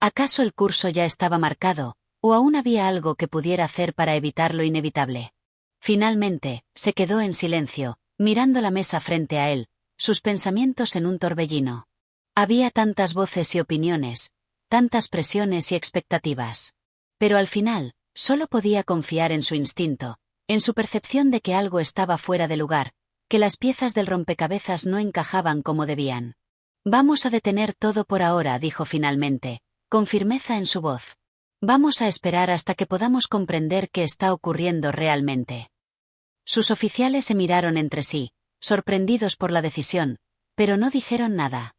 ¿Acaso el curso ya estaba marcado, o aún había algo que pudiera hacer para evitar lo inevitable? Finalmente, se quedó en silencio, mirando la mesa frente a él, sus pensamientos en un torbellino. Había tantas voces y opiniones, tantas presiones y expectativas. Pero al final, solo podía confiar en su instinto, en su percepción de que algo estaba fuera de lugar, que las piezas del rompecabezas no encajaban como debían. «Vamos a detener todo por ahora», dijo finalmente, con firmeza en su voz. «Vamos a esperar hasta que podamos comprender qué está ocurriendo realmente». Sus oficiales se miraron entre sí, sorprendidos por la decisión, pero no dijeron nada.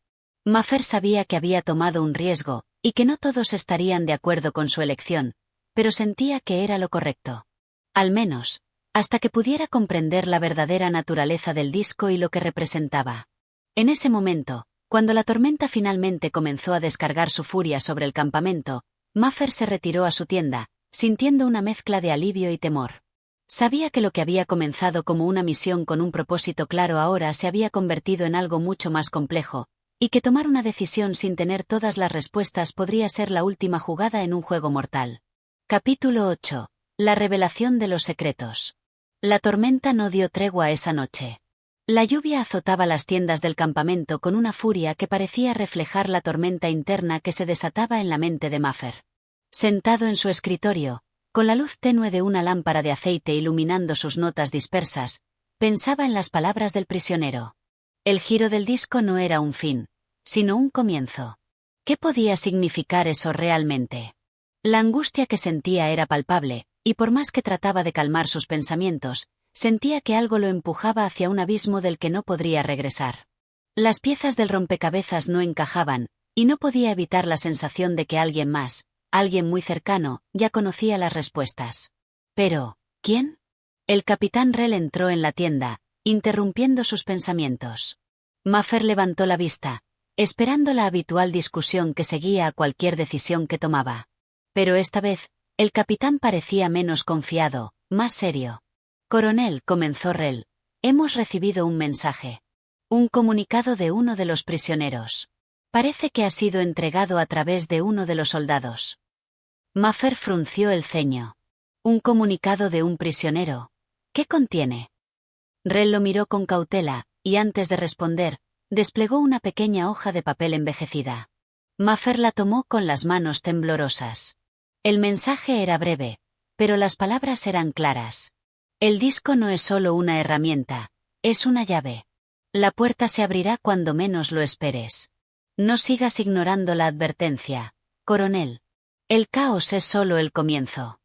Mafer sabía que había tomado un riesgo, y que no todos estarían de acuerdo con su elección, pero sentía que era lo correcto. Al menos, hasta que pudiera comprender la verdadera naturaleza del disco y lo que representaba. En ese momento, cuando la tormenta finalmente comenzó a descargar su furia sobre el campamento, Mafer se retiró a su tienda, sintiendo una mezcla de alivio y temor. Sabía que lo que había comenzado como una misión con un propósito claro ahora se había convertido en algo mucho más complejo, y que tomar una decisión sin tener todas las respuestas podría ser la última jugada en un juego mortal. Capítulo 8. La revelación de los secretos. La tormenta no dio tregua esa noche. La lluvia azotaba las tiendas del campamento con una furia que parecía reflejar la tormenta interna que se desataba en la mente de Mafer. Sentado en su escritorio, con la luz tenue de una lámpara de aceite iluminando sus notas dispersas, pensaba en las palabras del prisionero. El giro del disco no era un fin, sino un comienzo. ¿Qué podía significar eso realmente? La angustia que sentía era palpable, y por más que trataba de calmar sus pensamientos, sentía que algo lo empujaba hacia un abismo del que no podría regresar. Las piezas del rompecabezas no encajaban, y no podía evitar la sensación de que alguien más, alguien muy cercano, ya conocía las respuestas. Pero, ¿quién? El capitán Rel entró en la tienda, interrumpiendo sus pensamientos. Maffer levantó la vista, esperando la habitual discusión que seguía a cualquier decisión que tomaba. Pero esta vez, el capitán parecía menos confiado, más serio. «Coronel», comenzó Rel, «hemos recibido un mensaje. Un comunicado de uno de los prisioneros. Parece que ha sido entregado a través de uno de los soldados». Maffer frunció el ceño. «¿Un comunicado de un prisionero? ¿Qué contiene?» Rel lo miró con cautela, y antes de responder, desplegó una pequeña hoja de papel envejecida. Maffer la tomó con las manos temblorosas. El mensaje era breve, pero las palabras eran claras. El disco no es solo una herramienta, es una llave. La puerta se abrirá cuando menos lo esperes. No sigas ignorando la advertencia, coronel. El caos es solo el comienzo.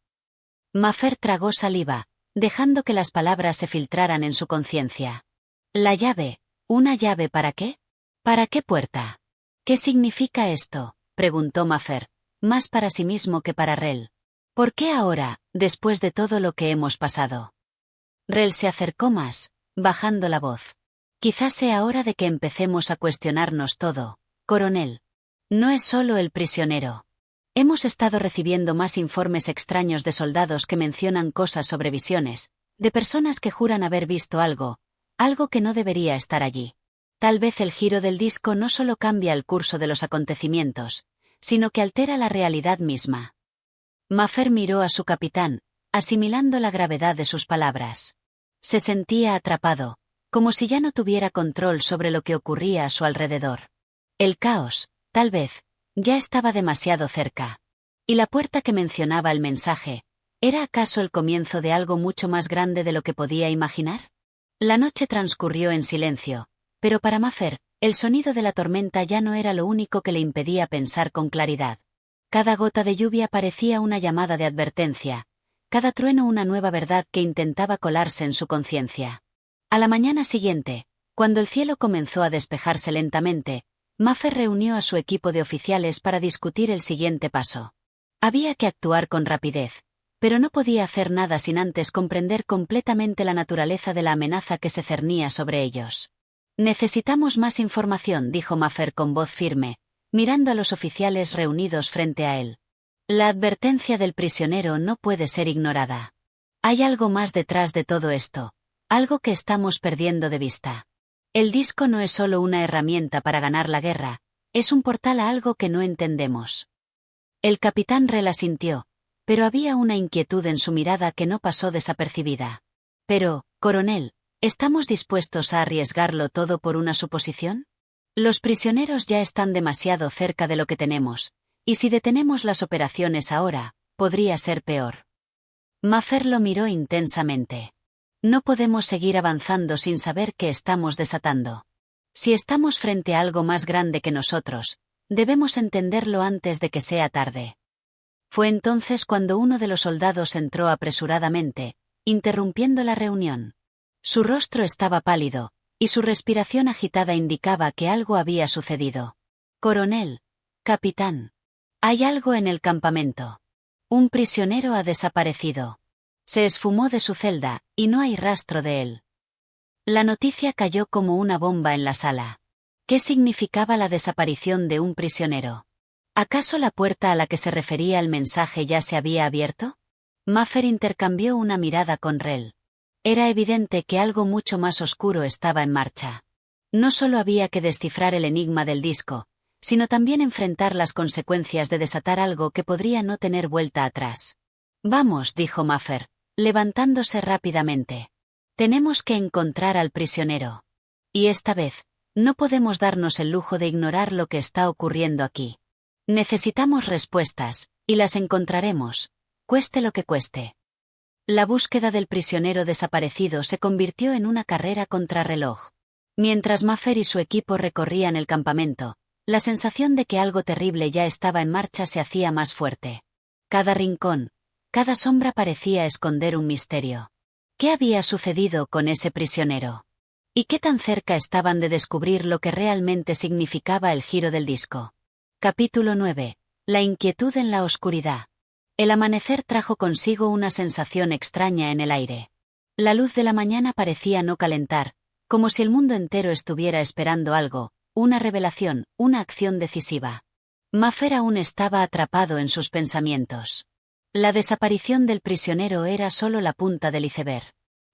Maffer tragó saliva, dejando que las palabras se filtraran en su conciencia. La llave, ¿una llave para qué? ¿Para qué puerta? ¿Qué significa esto?, preguntó Maffer, más para sí mismo que para Rel. ¿Por qué ahora, después de todo lo que hemos pasado? Rel se acercó más, bajando la voz. Quizás sea hora de que empecemos a cuestionarnos todo, coronel. No es solo el prisionero. Hemos estado recibiendo más informes extraños de soldados que mencionan cosas sobre visiones, de personas que juran haber visto algo que no debería estar allí. Tal vez el giro del disco no solo cambia el curso de los acontecimientos, sino que altera la realidad misma. Maffer miró a su capitán, asimilando la gravedad de sus palabras. Se sentía atrapado, como si ya no tuviera control sobre lo que ocurría a su alrededor. El caos, tal vez, ya estaba demasiado cerca. ¿Y la puerta que mencionaba el mensaje, era acaso el comienzo de algo mucho más grande de lo que podía imaginar? La noche transcurrió en silencio, pero para Maffer, el sonido de la tormenta ya no era lo único que le impedía pensar con claridad. Cada gota de lluvia parecía una llamada de advertencia, cada trueno una nueva verdad que intentaba colarse en su conciencia. A la mañana siguiente, cuando el cielo comenzó a despejarse lentamente, Maffer reunió a su equipo de oficiales para discutir el siguiente paso. Había que actuar con rapidez, pero no podía hacer nada sin antes comprender completamente la naturaleza de la amenaza que se cernía sobre ellos. «Necesitamos más información», dijo Maffer con voz firme, mirando a los oficiales reunidos frente a él. «La advertencia del prisionero no puede ser ignorada. Hay algo más detrás de todo esto, algo que estamos perdiendo de vista. El disco no es solo una herramienta para ganar la guerra, es un portal a algo que no entendemos». El capitán Rel asintió, pero había una inquietud en su mirada que no pasó desapercibida. «Pero, coronel, ¿estamos dispuestos a arriesgarlo todo por una suposición? Los prisioneros ya están demasiado cerca de lo que tenemos, y si detenemos las operaciones ahora, podría ser peor». Maffer lo miró intensamente. «No podemos seguir avanzando sin saber qué estamos desatando. Si estamos frente a algo más grande que nosotros, debemos entenderlo antes de que sea tarde». Fue entonces cuando uno de los soldados entró apresuradamente, interrumpiendo la reunión. Su rostro estaba pálido, y su respiración agitada indicaba que algo había sucedido. «Coronel, capitán, hay algo en el campamento. Un prisionero ha desaparecido. Se esfumó de su celda, y no hay rastro de él». La noticia cayó como una bomba en la sala. ¿Qué significaba la desaparición de un prisionero? ¿Acaso la puerta a la que se refería el mensaje ya se había abierto? Maffer intercambió una mirada con Rel. Era evidente que algo mucho más oscuro estaba en marcha. No solo había que descifrar el enigma del disco, sino también enfrentar las consecuencias de desatar algo que podría no tener vuelta atrás. «Vamos», dijo Maffer, levantándose rápidamente. «Tenemos que encontrar al prisionero. Y esta vez, no podemos darnos el lujo de ignorar lo que está ocurriendo aquí. Necesitamos respuestas, y las encontraremos, cueste lo que cueste». La búsqueda del prisionero desaparecido se convirtió en una carrera contrarreloj. Mientras Maffer y su equipo recorrían el campamento, la sensación de que algo terrible ya estaba en marcha se hacía más fuerte. Cada rincón, cada sombra parecía esconder un misterio. ¿Qué había sucedido con ese prisionero? ¿Y qué tan cerca estaban de descubrir lo que realmente significaba el giro del disco? Capítulo 9. La inquietud en la oscuridad. El amanecer trajo consigo una sensación extraña en el aire. La luz de la mañana parecía no calentar, como si el mundo entero estuviera esperando algo, una revelación, una acción decisiva. Maffer aún estaba atrapado en sus pensamientos. La desaparición del prisionero era solo la punta del iceberg.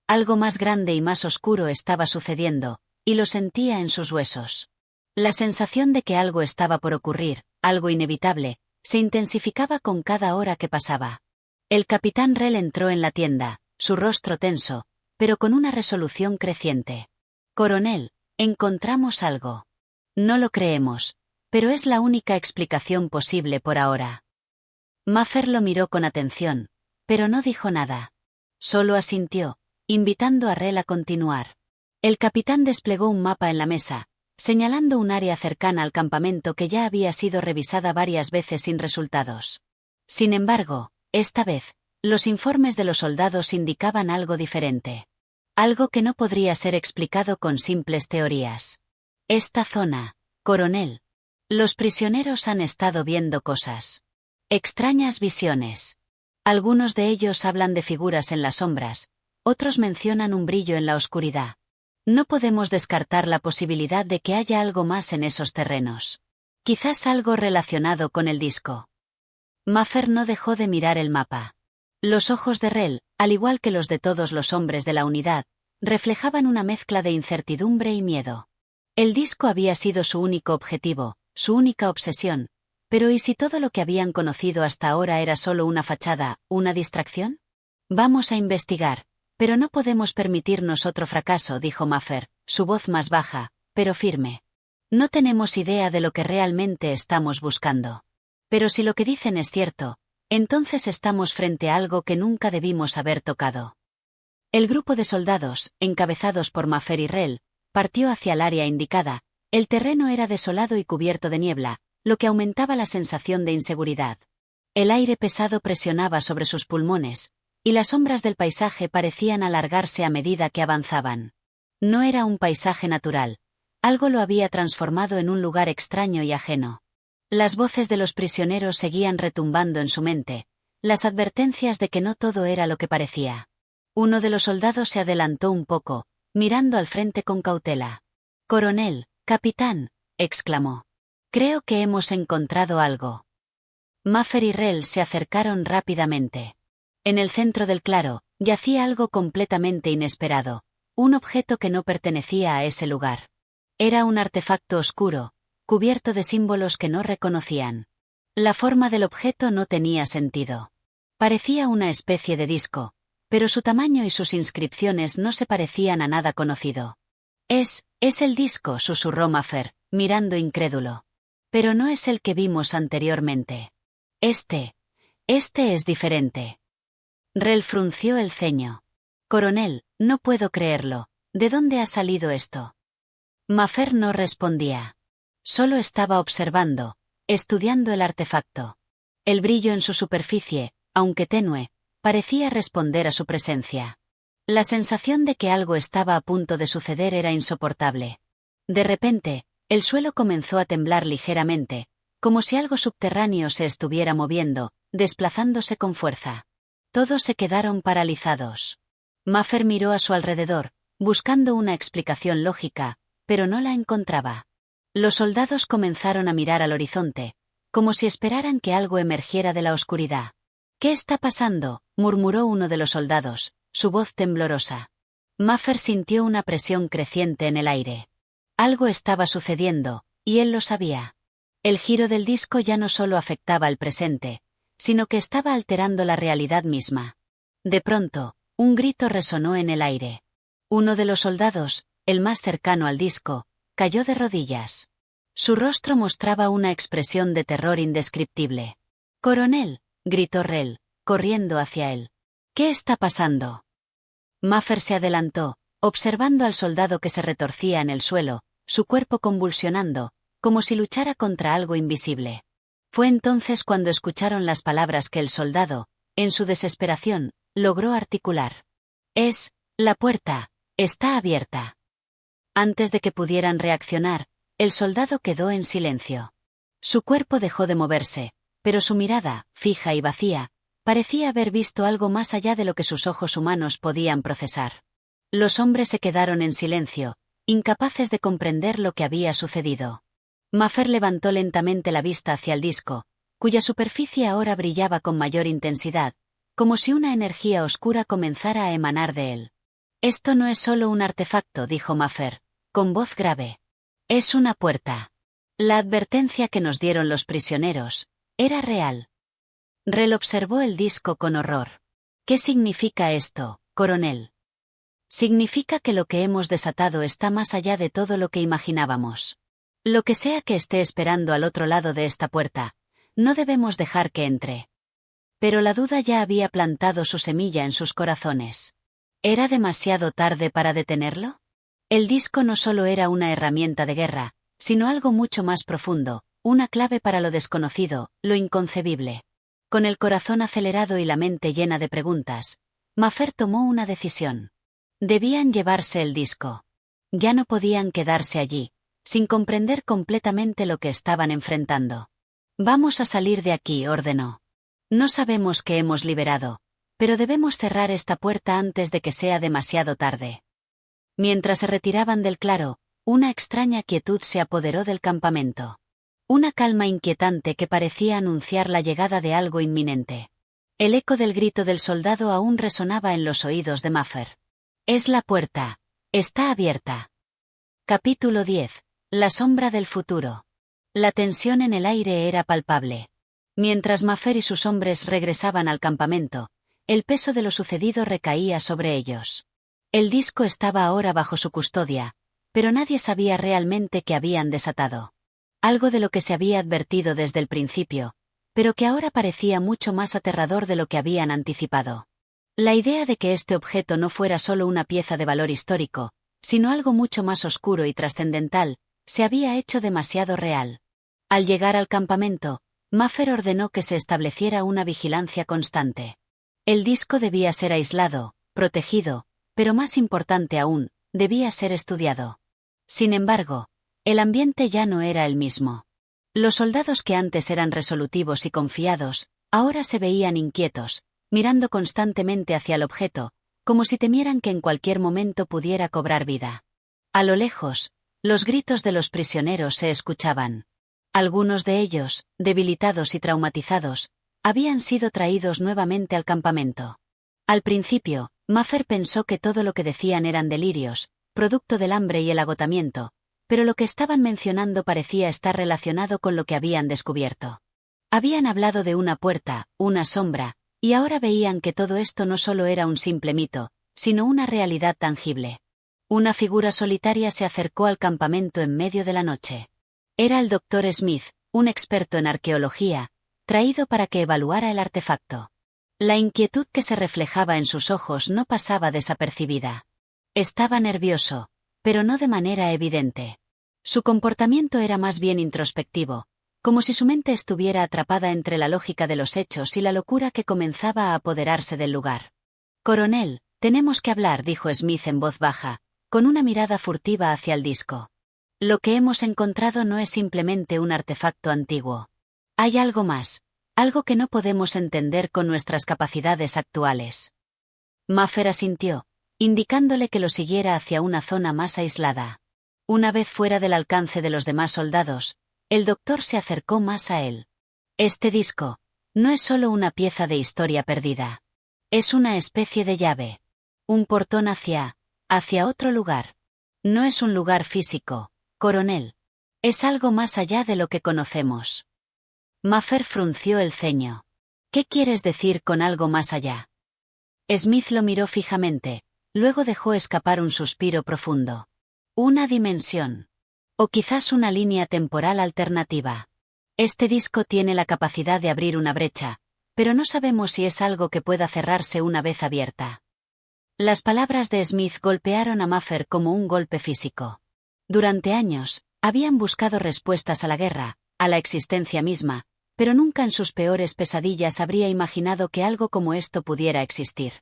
Algo más grande y más oscuro estaba sucediendo, y lo sentía en sus huesos. La sensación de que algo estaba por ocurrir, algo inevitable, se intensificaba con cada hora que pasaba. El capitán Rell entró en la tienda, su rostro tenso, pero con una resolución creciente. «Coronel, encontramos algo. No lo creemos, pero es la única explicación posible por ahora». Maffer lo miró con atención, pero no dijo nada. Solo asintió, invitando a Rell a continuar. El capitán desplegó un mapa en la mesa, señalando un área cercana al campamento que ya había sido revisada varias veces sin resultados. Sin embargo, esta vez, los informes de los soldados indicaban algo diferente. Algo que no podría ser explicado con simples teorías. Esta zona, coronel. Los prisioneros han estado viendo cosas. Extrañas visiones. Algunos de ellos hablan de figuras en las sombras, otros mencionan un brillo en la oscuridad. No podemos descartar la posibilidad de que haya algo más en esos terrenos. Quizás algo relacionado con el disco. Maffer no dejó de mirar el mapa. Los ojos de Rell, al igual que los de todos los hombres de la unidad, reflejaban una mezcla de incertidumbre y miedo. El disco había sido su único objetivo, su única obsesión, pero ¿y si todo lo que habían conocido hasta ahora era solo una fachada, una distracción? Vamos a investigar, pero no podemos permitirnos otro fracaso, dijo Maffer, su voz más baja, pero firme. No tenemos idea de lo que realmente estamos buscando. Pero si lo que dicen es cierto, entonces estamos frente a algo que nunca debimos haber tocado. El grupo de soldados, encabezados por Maffer y Rell, partió hacia el área indicada. El terreno era desolado y cubierto de niebla, lo que aumentaba la sensación de inseguridad. El aire pesado presionaba sobre sus pulmones, y las sombras del paisaje parecían alargarse a medida que avanzaban. No era un paisaje natural, algo lo había transformado en un lugar extraño y ajeno. Las voces de los prisioneros seguían retumbando en su mente, las advertencias de que no todo era lo que parecía. Uno de los soldados se adelantó un poco, mirando al frente con cautela. «Coronel, capitán», exclamó. «Creo que hemos encontrado algo». Maffer y Rell se acercaron rápidamente. En el centro del claro, yacía algo completamente inesperado, un objeto que no pertenecía a ese lugar. Era un artefacto oscuro, cubierto de símbolos que no reconocían. La forma del objeto no tenía sentido. Parecía una especie de disco, pero su tamaño y sus inscripciones no se parecían a nada conocido. Es el disco», susurró Maffer, mirando incrédulo. «Pero no es el que vimos anteriormente. Este es diferente». Rell frunció el ceño. «Coronel, no puedo creerlo. ¿De dónde ha salido esto?» Maffer no respondía. Solo estaba observando, estudiando el artefacto. El brillo en su superficie, aunque tenue, parecía responder a su presencia. La sensación de que algo estaba a punto de suceder era insoportable. De repente, el suelo comenzó a temblar ligeramente, como si algo subterráneo se estuviera moviendo, desplazándose con fuerza. Todos se quedaron paralizados. Maffer miró a su alrededor, buscando una explicación lógica, pero no la encontraba. Los soldados comenzaron a mirar al horizonte, como si esperaran que algo emergiera de la oscuridad. «¿Qué está pasando?», murmuró uno de los soldados, su voz temblorosa. Maffer sintió una presión creciente en el aire. Algo estaba sucediendo, y él lo sabía. El giro del disco ya no solo afectaba el presente, sino que estaba alterando la realidad misma. De pronto, un grito resonó en el aire. Uno de los soldados, el más cercano al disco, cayó de rodillas. Su rostro mostraba una expresión de terror indescriptible. «Coronel», gritó Rell, corriendo hacia él. «¿Qué está pasando?» Maffer se adelantó, observando al soldado que se retorcía en el suelo, su cuerpo convulsionando, como si luchara contra algo invisible. Fue entonces cuando escucharon las palabras que el soldado, en su desesperación, logró articular. La puerta, está abierta». Antes de que pudieran reaccionar, el soldado quedó en silencio. Su cuerpo dejó de moverse, pero su mirada, fija y vacía, Parecía haber visto algo más allá de lo que sus ojos humanos podían procesar. Los hombres se quedaron en silencio, incapaces de comprender lo que había sucedido. Maffer levantó lentamente la vista hacia el disco, cuya superficie ahora brillaba con mayor intensidad, como si una energía oscura comenzara a emanar de él. «Esto no es solo un artefacto», dijo Maffer, con voz grave. «Es una puerta». La advertencia que nos dieron los prisioneros era real. Rel observó el disco con horror. «¿Qué significa esto, coronel?» «Significa que lo que hemos desatado está más allá de todo lo que imaginábamos. Lo que sea que esté esperando al otro lado de esta puerta, no debemos dejar que entre». Pero la duda ya había plantado su semilla en sus corazones. ¿Era demasiado tarde para detenerlo? El disco no solo era una herramienta de guerra, sino algo mucho más profundo, una clave para lo desconocido, lo inconcebible. Con el corazón acelerado y la mente llena de preguntas, Maffer tomó una decisión. Debían llevarse el disco. Ya no podían quedarse allí, sin comprender completamente lo que estaban enfrentando. «Vamos a salir de aquí», ordenó. «No sabemos qué hemos liberado, pero debemos cerrar esta puerta antes de que sea demasiado tarde». Mientras se retiraban del claro, una extraña quietud se apoderó del campamento. Una calma inquietante que parecía anunciar la llegada de algo inminente. El eco del grito del soldado aún resonaba en los oídos de Maffer. «Es la puerta. Está abierta». Capítulo 10. La sombra del futuro. La tensión en el aire era palpable. Mientras Maffer y sus hombres regresaban al campamento, el peso de lo sucedido recaía sobre ellos. El disco estaba ahora bajo su custodia, pero nadie sabía realmente qué habían desatado. Algo de lo que se había advertido desde el principio, pero que ahora parecía mucho más aterrador de lo que habían anticipado. La idea de que este objeto no fuera solo una pieza de valor histórico, sino algo mucho más oscuro y trascendental, se había hecho demasiado real. Al llegar al campamento, Maffer ordenó que se estableciera una vigilancia constante. El disco debía ser aislado, protegido, pero más importante aún, debía ser estudiado. Sin embargo, el ambiente ya no era el mismo. Los soldados que antes eran resolutivos y confiados, ahora se veían inquietos, mirando constantemente hacia el objeto, como si temieran que en cualquier momento pudiera cobrar vida. A lo lejos, los gritos de los prisioneros se escuchaban. Algunos de ellos, debilitados y traumatizados, habían sido traídos nuevamente al campamento. Al principio, Maffer pensó que todo lo que decían eran delirios, producto del hambre y el agotamiento, pero lo que estaban mencionando parecía estar relacionado con lo que habían descubierto. Habían hablado de una puerta, una sombra, y ahora veían que todo esto no solo era un simple mito, sino una realidad tangible. Una figura solitaria se acercó al campamento en medio de la noche. Era el Dr. Smith, un experto en arqueología, traído para que evaluara el artefacto. La inquietud que se reflejaba en sus ojos no pasaba desapercibida. Estaba nervioso, pero no de manera evidente. Su comportamiento era más bien introspectivo, como si su mente estuviera atrapada entre la lógica de los hechos y la locura que comenzaba a apoderarse del lugar. «Coronel, tenemos que hablar», dijo Smith en voz baja, con una mirada furtiva hacia el disco. «Lo que hemos encontrado no es simplemente un artefacto antiguo. Hay algo más, algo que no podemos entender con nuestras capacidades actuales». Maffer asintió, indicándole que lo siguiera hacia una zona más aislada. Una vez fuera del alcance de los demás soldados, el doctor se acercó más a él. «Este disco no es solo una pieza de historia perdida. Es una especie de llave. Un portón hacia otro lugar. No es un lugar físico, coronel. Es algo más allá de lo que conocemos». Maffer frunció el ceño. «¿Qué quieres decir con algo más allá?» Smith lo miró fijamente, luego dejó escapar un suspiro profundo. «Una dimensión. O quizás una línea temporal alternativa. Este disco tiene la capacidad de abrir una brecha, pero no sabemos si es algo que pueda cerrarse una vez abierta». Las palabras de Smith golpearon a Maffer como un golpe físico. Durante años, habían buscado respuestas a la guerra, a la existencia misma, pero nunca en sus peores pesadillas habría imaginado que algo como esto pudiera existir.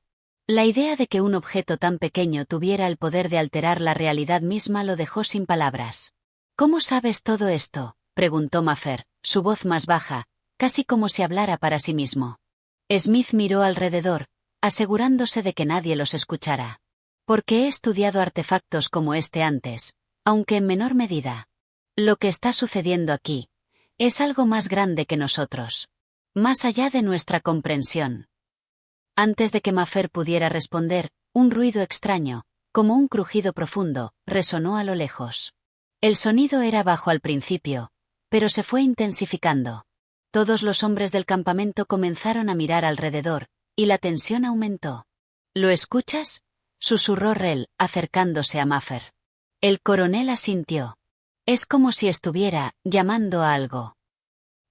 La idea de que un objeto tan pequeño tuviera el poder de alterar la realidad misma lo dejó sin palabras. «¿Cómo sabes todo esto?», preguntó Maffer, su voz más baja, casi como si hablara para sí mismo. Smith miró alrededor, asegurándose de que nadie los escuchara. Porque he estudiado artefactos como este antes, aunque en menor medida. Lo que está sucediendo aquí es algo más grande que nosotros. Más allá de nuestra comprensión. Antes de que Maffer pudiera responder, un ruido extraño, como un crujido profundo, resonó a lo lejos. El sonido era bajo al principio, pero se fue intensificando. Todos los hombres del campamento comenzaron a mirar alrededor, y la tensión aumentó. ¿Lo escuchas?, susurró Rel, acercándose a Maffer. El coronel asintió. Es como si estuviera llamando a algo.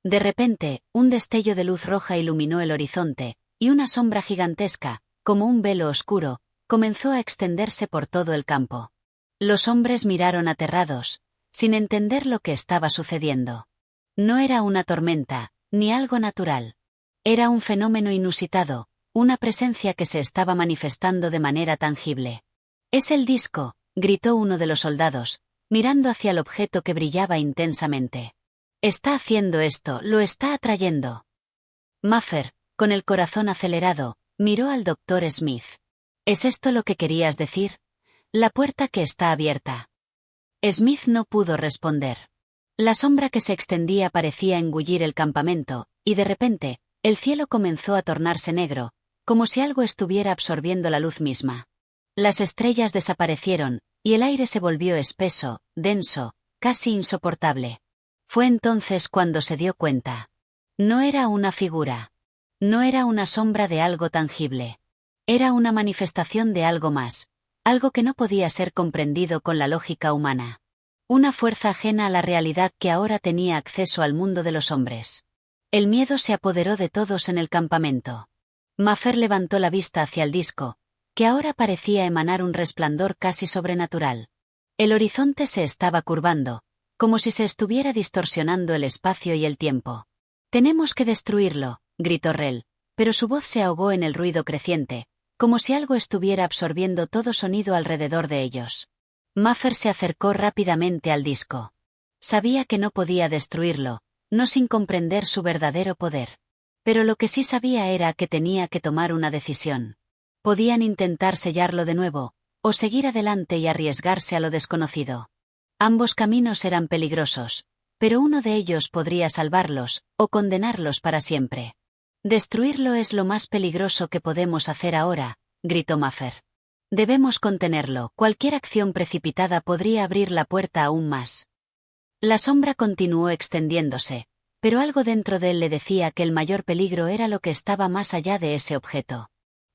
De repente, un destello de luz roja iluminó el horizonte, y una sombra gigantesca, como un velo oscuro, comenzó a extenderse por todo el campo. Los hombres miraron aterrados, sin entender lo que estaba sucediendo. No era una tormenta, ni algo natural. Era un fenómeno inusitado, una presencia que se estaba manifestando de manera tangible. «Es el disco», gritó uno de los soldados, mirando hacia el objeto que brillaba intensamente. «Está haciendo esto, lo está atrayendo». Maffer, con el corazón acelerado, miró al doctor Smith. ¿Es esto lo que querías decir? La puerta que está abierta. Smith no pudo responder. La sombra que se extendía parecía engullir el campamento, y de repente, el cielo comenzó a tornarse negro, como si algo estuviera absorbiendo la luz misma. Las estrellas desaparecieron, y el aire se volvió espeso, denso, casi insoportable. Fue entonces cuando se dio cuenta. No era una figura. No era una sombra de algo tangible. Era una manifestación de algo más, algo que no podía ser comprendido con la lógica humana. Una fuerza ajena a la realidad que ahora tenía acceso al mundo de los hombres. El miedo se apoderó de todos en el campamento. Maffer levantó la vista hacia el disco, que ahora parecía emanar un resplandor casi sobrenatural. El horizonte se estaba curvando, como si se estuviera distorsionando el espacio y el tiempo. «Tenemos que destruirlo», gritó Rel, pero su voz se ahogó en el ruido creciente, como si algo estuviera absorbiendo todo sonido alrededor de ellos. Maffer se acercó rápidamente al disco. Sabía que no podía destruirlo, no sin comprender su verdadero poder. Pero lo que sí sabía era que tenía que tomar una decisión. Podían intentar sellarlo de nuevo, o seguir adelante y arriesgarse a lo desconocido. Ambos caminos eran peligrosos, pero uno de ellos podría salvarlos, o condenarlos para siempre. «Destruirlo es lo más peligroso que podemos hacer ahora», gritó Maffer. «Debemos contenerlo, cualquier acción precipitada podría abrir la puerta aún más». La sombra continuó extendiéndose, pero algo dentro de él le decía que el mayor peligro era lo que estaba más allá de ese objeto.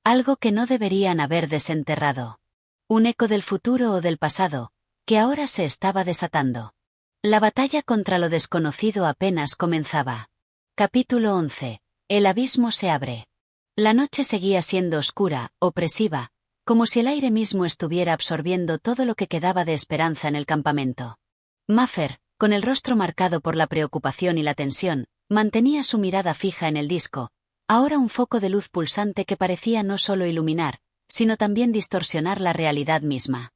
Algo que no deberían haber desenterrado. Un eco del futuro o del pasado, que ahora se estaba desatando. La batalla contra lo desconocido apenas comenzaba. Capítulo 11. El abismo se abre. La noche seguía siendo oscura, opresiva, como si el aire mismo estuviera absorbiendo todo lo que quedaba de esperanza en el campamento. Maffer, con el rostro marcado por la preocupación y la tensión, mantenía su mirada fija en el disco, ahora un foco de luz pulsante que parecía no solo iluminar, sino también distorsionar la realidad misma.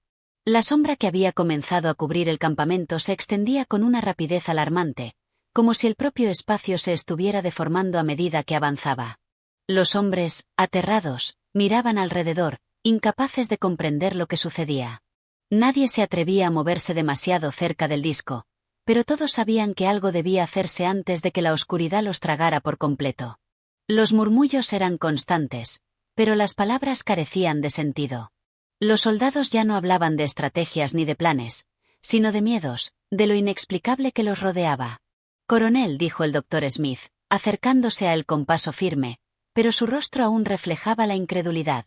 La sombra que había comenzado a cubrir el campamento se extendía con una rapidez alarmante, como si el propio espacio se estuviera deformando a medida que avanzaba. Los hombres, aterrados, miraban alrededor, incapaces de comprender lo que sucedía. Nadie se atrevía a moverse demasiado cerca del disco, pero todos sabían que algo debía hacerse antes de que la oscuridad los tragara por completo. Los murmullos eran constantes, pero las palabras carecían de sentido. Los soldados ya no hablaban de estrategias ni de planes, sino de miedos, de lo inexplicable que los rodeaba. «Coronel», dijo el doctor Smith, acercándose a él con paso firme, pero su rostro aún reflejaba la incredulidad.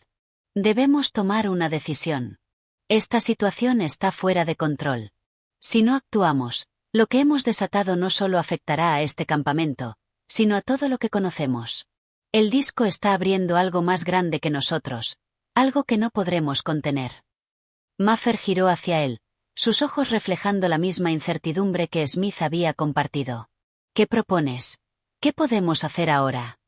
«Debemos tomar una decisión. Esta situación está fuera de control. Si no actuamos, lo que hemos desatado no solo afectará a este campamento, sino a todo lo que conocemos. El disco está abriendo algo más grande que nosotros, algo que no podremos contener». Maffer giró hacia él, sus ojos reflejando la misma incertidumbre que Smith había compartido. «¿Qué propones? ¿Qué podemos hacer ahora?»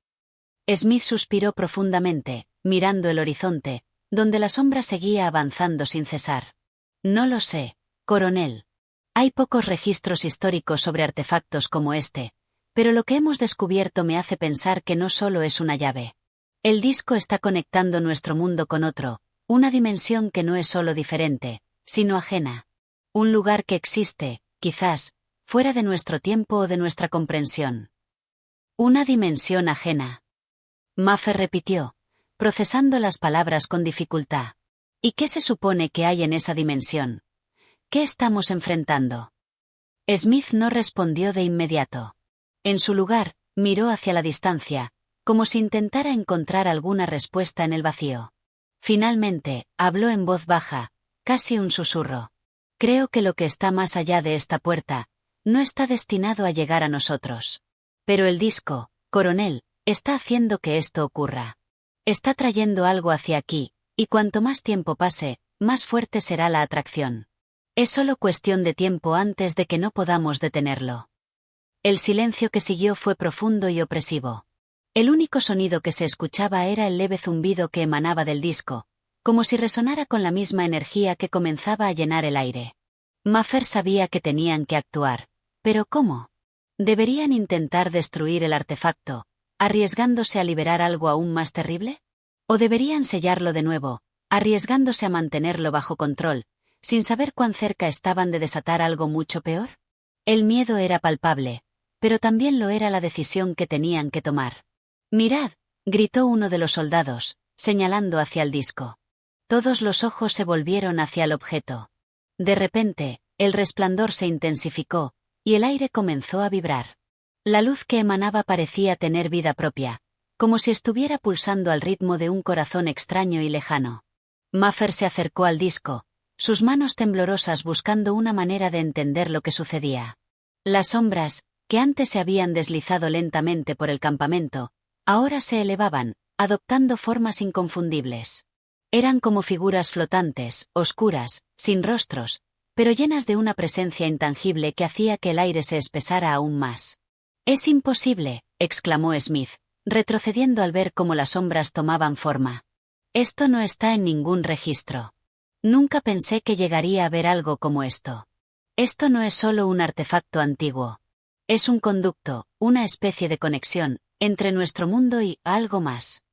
Smith suspiró profundamente, mirando el horizonte, donde la sombra seguía avanzando sin cesar. «No lo sé, coronel. Hay pocos registros históricos sobre artefactos como este, pero lo que hemos descubierto me hace pensar que no solo es una llave. El disco está conectando nuestro mundo con otro, una dimensión que no es solo diferente, sino ajena. Un lugar que existe, quizás, fuera de nuestro tiempo o de nuestra comprensión. Una dimensión ajena. Maffer repitió, procesando las palabras con dificultad. ¿Y qué se supone que hay en esa dimensión? ¿Qué estamos enfrentando? Smith no respondió de inmediato. En su lugar, miró hacia la distancia, como si intentara encontrar alguna respuesta en el vacío. Finalmente, habló en voz baja, casi un susurro. Creo que lo que está más allá de esta puerta, no está destinado a llegar a nosotros. Pero el disco, coronel, está haciendo que esto ocurra. Está trayendo algo hacia aquí, y cuanto más tiempo pase, más fuerte será la atracción. Es solo cuestión de tiempo antes de que no podamos detenerlo. El silencio que siguió fue profundo y opresivo. El único sonido que se escuchaba era el leve zumbido que emanaba del disco, como si resonara con la misma energía que comenzaba a llenar el aire. Maffer sabía que tenían que actuar. ¿Pero cómo? ¿Deberían intentar destruir el artefacto, arriesgándose a liberar algo aún más terrible? ¿O deberían sellarlo de nuevo, arriesgándose a mantenerlo bajo control, sin saber cuán cerca estaban de desatar algo mucho peor? El miedo era palpable, pero también lo era la decisión que tenían que tomar. «Mirad», gritó uno de los soldados, señalando hacia el disco. Todos los ojos se volvieron hacia el objeto. De repente, el resplandor se intensificó, y el aire comenzó a vibrar. La luz que emanaba parecía tener vida propia, como si estuviera pulsando al ritmo de un corazón extraño y lejano. Maffer se acercó al disco, sus manos temblorosas buscando una manera de entender lo que sucedía. Las sombras, que antes se habían deslizado lentamente por el campamento, ahora se elevaban, adoptando formas inconfundibles. Eran como figuras flotantes, oscuras, sin rostros, pero llenas de una presencia intangible que hacía que el aire se espesara aún más. «Es imposible», exclamó Smith, retrocediendo al ver cómo las sombras tomaban forma. «Esto no está en ningún registro. Nunca pensé que llegaría a ver algo como esto. Esto no es solo un artefacto antiguo. Es un conducto, una especie de conexión, entre nuestro mundo y algo más».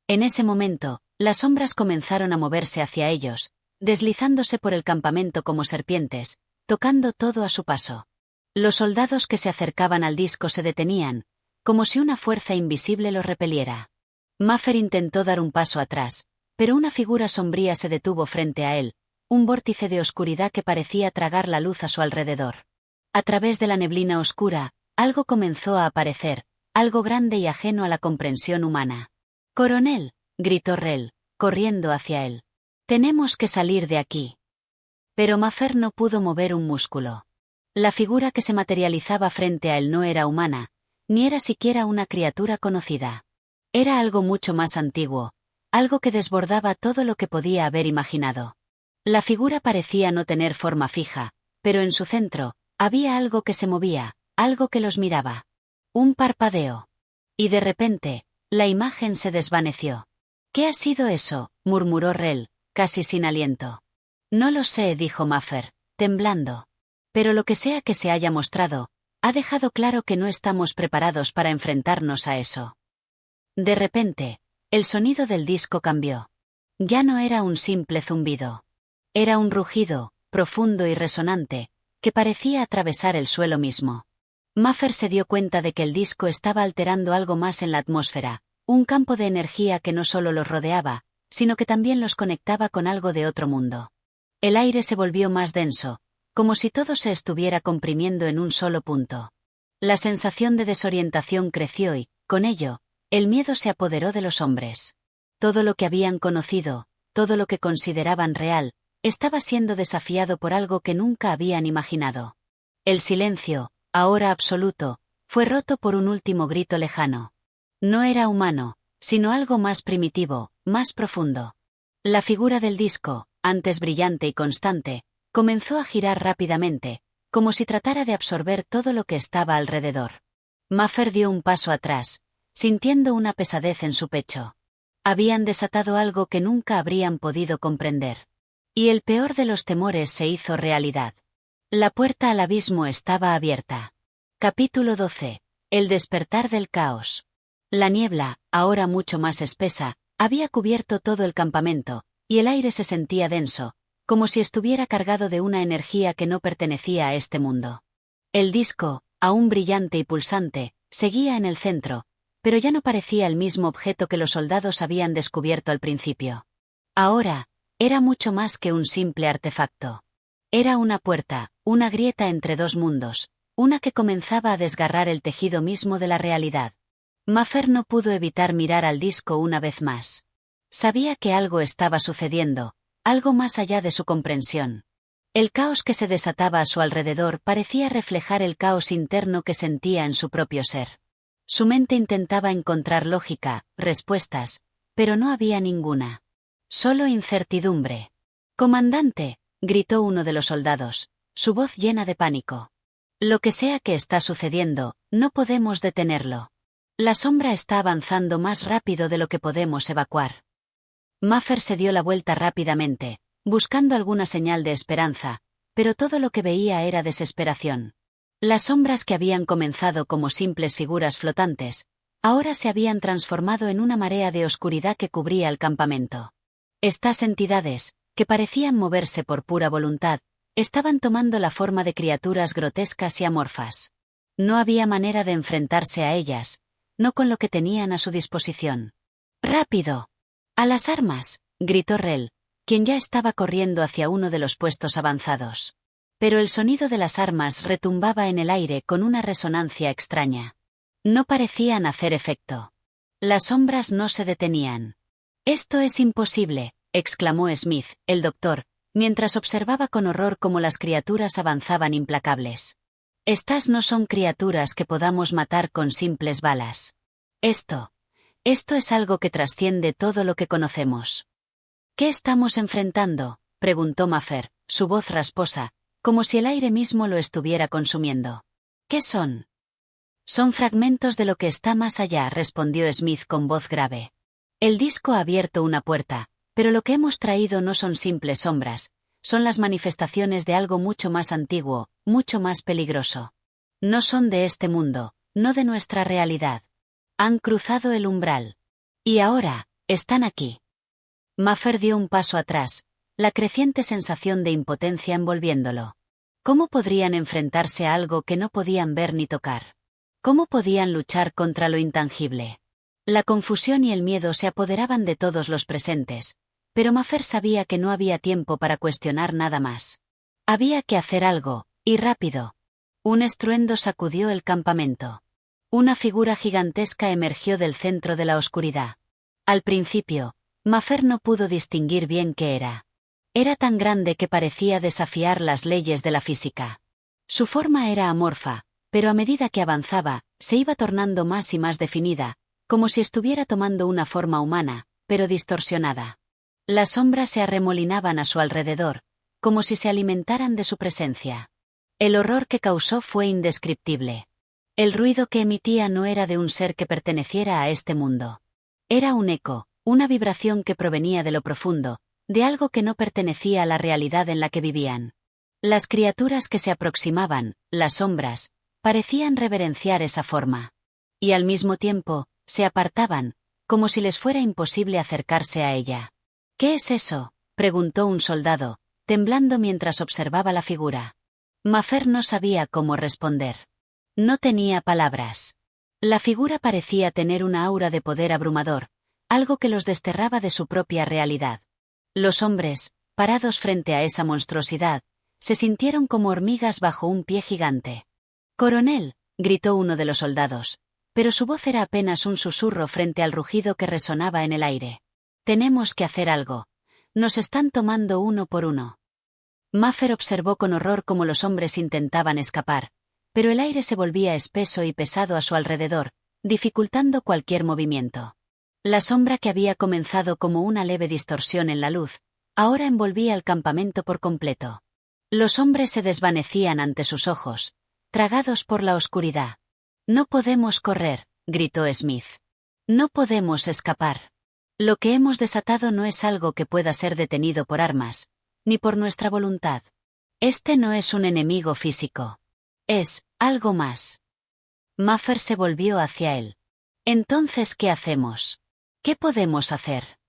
En ese momento, las sombras comenzaron a moverse hacia ellos, deslizándose por el campamento como serpientes, tocando todo a su paso. Los soldados que se acercaban al disco se detenían, como si una fuerza invisible los repeliera. Maffer intentó dar un paso atrás, pero una figura sombría se detuvo frente a él, un vórtice de oscuridad que parecía tragar la luz a su alrededor. A través de la neblina oscura, algo comenzó a aparecer, algo grande y ajeno a la comprensión humana. «Coronel», gritó Rel, corriendo hacia él. «Tenemos que salir de aquí». Pero Maffer no pudo mover un músculo. La figura que se materializaba frente a él no era humana, ni era siquiera una criatura conocida. Era algo mucho más antiguo, algo que desbordaba todo lo que podía haber imaginado. La figura parecía no tener forma fija, pero en su centro, había algo que se movía, algo que los miraba. Un parpadeo. Y de repente, la imagen se desvaneció. «¿Qué ha sido eso?», murmuró Rel, casi sin aliento. «No lo sé», dijo Maffer, temblando. «Pero lo que sea que se haya mostrado, ha dejado claro que no estamos preparados para enfrentarnos a eso». De repente, el sonido del disco cambió. Ya no era un simple zumbido. Era un rugido, profundo y resonante, que parecía atravesar el suelo mismo. Maffer se dio cuenta de que el disco estaba alterando algo más en la atmósfera, un campo de energía que no solo los rodeaba, sino que también los conectaba con algo de otro mundo. El aire se volvió más denso, como si todo se estuviera comprimiendo en un solo punto. La sensación de desorientación creció y, con ello, el miedo se apoderó de los hombres. Todo lo que habían conocido, todo lo que consideraban real, estaba siendo desafiado por algo que nunca habían imaginado. El silencio, ahora absoluto, fue roto por un último grito lejano. No era humano, sino algo más primitivo, más profundo. La figura del disco, antes brillante y constante, comenzó a girar rápidamente, como si tratara de absorber todo lo que estaba alrededor. Maffer dio un paso atrás, sintiendo una pesadez en su pecho. Habían desatado algo que nunca habrían podido comprender. Y el peor de los temores se hizo realidad. La puerta al abismo estaba abierta. Capítulo 12. El despertar del caos. La niebla, ahora mucho más espesa, había cubierto todo el campamento, y el aire se sentía denso, como si estuviera cargado de una energía que no pertenecía a este mundo. El disco, aún brillante y pulsante, seguía en el centro, pero ya no parecía el mismo objeto que los soldados habían descubierto al principio. Ahora, era mucho más que un simple artefacto. Era una puerta, una grieta entre dos mundos, una que comenzaba a desgarrar el tejido mismo de la realidad. Maffer no pudo evitar mirar al disco una vez más. Sabía que algo estaba sucediendo, algo más allá de su comprensión. El caos que se desataba a su alrededor parecía reflejar el caos interno que sentía en su propio ser. Su mente intentaba encontrar lógica, respuestas, pero no había ninguna. Solo incertidumbre. «Comandante», gritó uno de los soldados, su voz llena de pánico. «Lo que sea que está sucediendo, no podemos detenerlo. La sombra está avanzando más rápido de lo que podemos evacuar». Maffer se dio la vuelta rápidamente, buscando alguna señal de esperanza, pero todo lo que veía era desesperación. Las sombras que habían comenzado como simples figuras flotantes, ahora se habían transformado en una marea de oscuridad que cubría el campamento. Estas entidades, que parecían moverse por pura voluntad, estaban tomando la forma de criaturas grotescas y amorfas. No había manera de enfrentarse a ellas, no con lo que tenían a su disposición. «¡Rápido! ¡A las armas!», gritó Rel, quien ya estaba corriendo hacia uno de los puestos avanzados. Pero el sonido de las armas retumbaba en el aire con una resonancia extraña. No parecían hacer efecto. Las sombras no se detenían. «Esto es imposible», exclamó Smith, el doctor, mientras observaba con horror cómo las criaturas avanzaban implacables. «Estas no son criaturas que podamos matar con simples balas. Esto es algo que trasciende todo lo que conocemos». «¿Qué estamos enfrentando?», preguntó Maffer, su voz rasposa, como si el aire mismo lo estuviera consumiendo. «¿Qué son?». «Son fragmentos de lo que está más allá», respondió Smith con voz grave. «El disco ha abierto una puerta, pero lo que hemos traído no son simples sombras, son las manifestaciones de algo mucho más antiguo, mucho más peligroso. No son de este mundo, no de nuestra realidad. Han cruzado el umbral. Y ahora, están aquí». Maffer dio un paso atrás, la creciente sensación de impotencia envolviéndolo. ¿Cómo podrían enfrentarse a algo que no podían ver ni tocar? ¿Cómo podían luchar contra lo intangible? La confusión y el miedo se apoderaban de todos los presentes, pero Maffer sabía que no había tiempo para cuestionar nada más. Había que hacer algo, y rápido. Un estruendo sacudió el campamento. Una figura gigantesca emergió del centro de la oscuridad. Al principio, Maffer no pudo distinguir bien qué era. Era tan grande que parecía desafiar las leyes de la física. Su forma era amorfa, pero a medida que avanzaba, se iba tornando más y más definida, como si estuviera tomando una forma humana, pero distorsionada. Las sombras se arremolinaban a su alrededor, como si se alimentaran de su presencia. El horror que causó fue indescriptible. El ruido que emitía no era de un ser que perteneciera a este mundo. Era un eco, una vibración que provenía de lo profundo, de algo que no pertenecía a la realidad en la que vivían. Las criaturas que se aproximaban, las sombras, parecían reverenciar esa forma. Y al mismo tiempo, se apartaban, como si les fuera imposible acercarse a ella. «¿Qué es eso?», preguntó un soldado, temblando mientras observaba la figura. Maffer no sabía cómo responder. No tenía palabras. La figura parecía tener una aura de poder abrumador, algo que los desterraba de su propia realidad. Los hombres, parados frente a esa monstruosidad, se sintieron como hormigas bajo un pie gigante. «Coronel», gritó uno de los soldados, pero su voz era apenas un susurro frente al rugido que resonaba en el aire. «Tenemos que hacer algo. Nos están tomando uno por uno». Maffer observó con horror cómo los hombres intentaban escapar, pero el aire se volvía espeso y pesado a su alrededor, dificultando cualquier movimiento. La sombra que había comenzado como una leve distorsión en la luz, ahora envolvía el campamento por completo. Los hombres se desvanecían ante sus ojos, tragados por la oscuridad. «No podemos correr», gritó Smith. «No podemos escapar. Lo que hemos desatado no es algo que pueda ser detenido por armas, ni por nuestra voluntad. Este no es un enemigo físico. Es algo más». Maffer se volvió hacia él. Entonces, ¿qué hacemos? ¿Qué podemos hacer?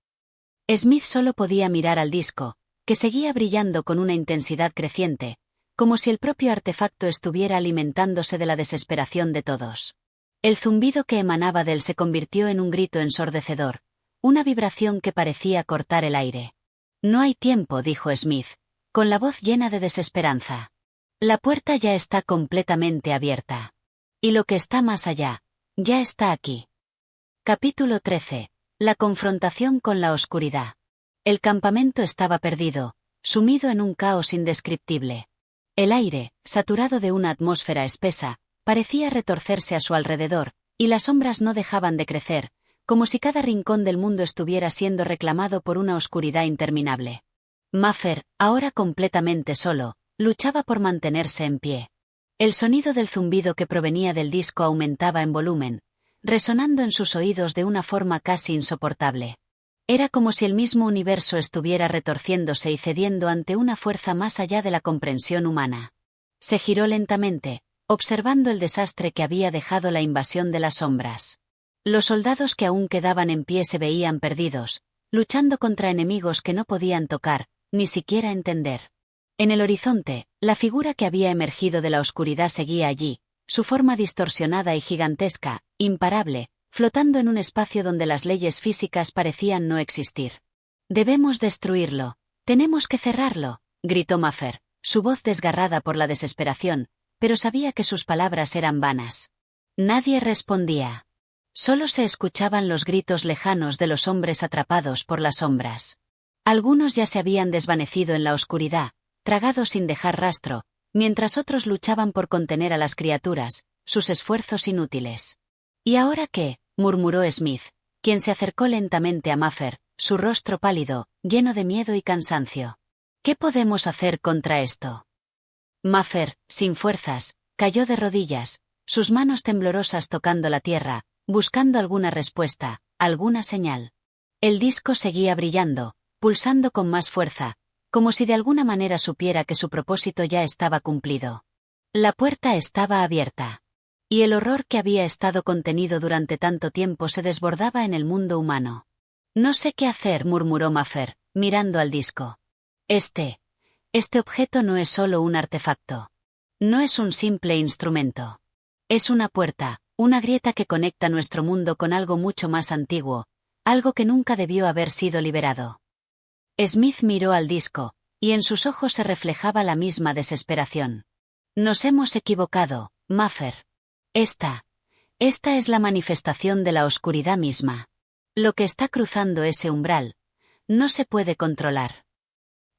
Smith solo podía mirar al disco, que seguía brillando con una intensidad creciente, como si el propio artefacto estuviera alimentándose de la desesperación de todos. El zumbido que emanaba de él se convirtió en un grito ensordecedor, una vibración que parecía cortar el aire. No hay tiempo, dijo Smith, con la voz llena de desesperanza. La puerta ya está completamente abierta. Y lo que está más allá, ya está aquí. Capítulo 13. La confrontación con la oscuridad. El campamento estaba perdido, sumido en un caos indescriptible. El aire, saturado de una atmósfera espesa, parecía retorcerse a su alrededor, y las sombras no dejaban de crecer, como si cada rincón del mundo estuviera siendo reclamado por una oscuridad interminable. Maffer, ahora completamente solo, luchaba por mantenerse en pie. El sonido del zumbido que provenía del disco aumentaba en volumen, resonando en sus oídos de una forma casi insoportable. Era como si el mismo universo estuviera retorciéndose y cediendo ante una fuerza más allá de la comprensión humana. Se giró lentamente, observando el desastre que había dejado la invasión de las sombras. Los soldados que aún quedaban en pie se veían perdidos, luchando contra enemigos que no podían tocar, ni siquiera entender. En el horizonte, la figura que había emergido de la oscuridad seguía allí, su forma distorsionada y gigantesca, imparable, flotando en un espacio donde las leyes físicas parecían no existir. «Debemos destruirlo. Tenemos que cerrarlo», gritó Maffer, su voz desgarrada por la desesperación, pero sabía que sus palabras eran vanas. Nadie respondía. Solo se escuchaban los gritos lejanos de los hombres atrapados por las sombras. Algunos ya se habían desvanecido en la oscuridad, tragados sin dejar rastro, mientras otros luchaban por contener a las criaturas, sus esfuerzos inútiles. «¿Y ahora qué?», murmuró Smith, quien se acercó lentamente a Maffer, su rostro pálido, lleno de miedo y cansancio. «¿Qué podemos hacer contra esto?». Maffer, sin fuerzas, cayó de rodillas, sus manos temblorosas tocando la tierra, buscando alguna respuesta, alguna señal. El disco seguía brillando, pulsando con más fuerza, como si de alguna manera supiera que su propósito ya estaba cumplido. La puerta estaba abierta. Y el horror que había estado contenido durante tanto tiempo se desbordaba en el mundo humano. «No sé qué hacer», murmuró Maffer, mirando al disco. Este objeto no es solo un artefacto. No es un simple instrumento. Es una puerta, una grieta que conecta nuestro mundo con algo mucho más antiguo, algo que nunca debió haber sido liberado. Smith miró al disco, y en sus ojos se reflejaba la misma desesperación. «Nos hemos equivocado, Maffer. Esta es la manifestación de la oscuridad misma. Lo que está cruzando ese umbral no se puede controlar».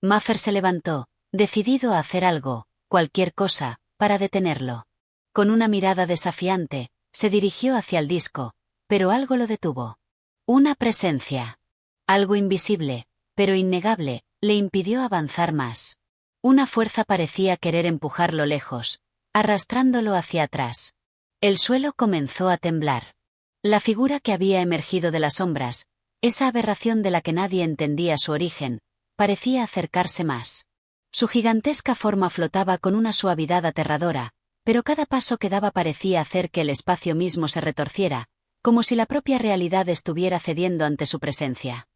Maffer se levantó, decidido a hacer algo, cualquier cosa, para detenerlo. Con una mirada desafiante, se dirigió hacia el disco, pero algo lo detuvo. Una presencia. Algo invisible, pero innegable, le impidió avanzar más. Una fuerza parecía querer empujarlo lejos, arrastrándolo hacia atrás. El suelo comenzó a temblar. La figura que había emergido de las sombras, esa aberración de la que nadie entendía su origen, parecía acercarse más. Su gigantesca forma flotaba con una suavidad aterradora, pero cada paso que daba parecía hacer que el espacio mismo se retorciera, como si la propia realidad estuviera cediendo ante su presencia.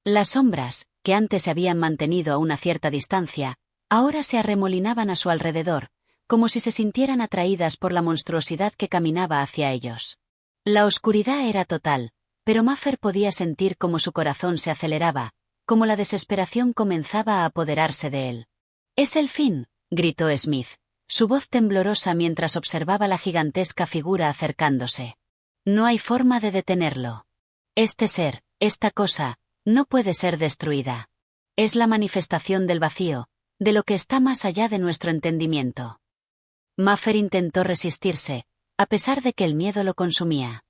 Las sombras, que antes se habían mantenido a una cierta distancia, ahora se arremolinaban a su alrededor, como si se sintieran atraídas por la monstruosidad que caminaba hacia ellos. La oscuridad era total, pero Maffer podía sentir cómo su corazón se aceleraba, como la desesperación comenzaba a apoderarse de él. «Es el fin», gritó Smith, su voz temblorosa mientras observaba la gigantesca figura acercándose. «No hay forma de detenerlo. Este ser, esta cosa, no puede ser destruida. Es la manifestación del vacío, de lo que está más allá de nuestro entendimiento». Maffer intentó resistirse, a pesar de que el miedo lo consumía.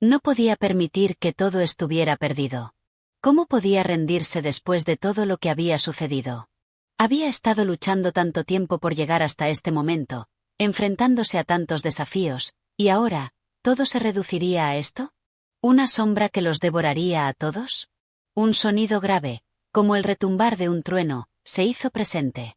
No podía permitir que todo estuviera perdido. ¿Cómo podía rendirse después de todo lo que había sucedido? Había estado luchando tanto tiempo por llegar hasta este momento, enfrentándose a tantos desafíos, y ahora, ¿todo se reduciría a esto? ¿Una sombra que los devoraría a todos? Un sonido grave, como el retumbar de un trueno, se hizo presente.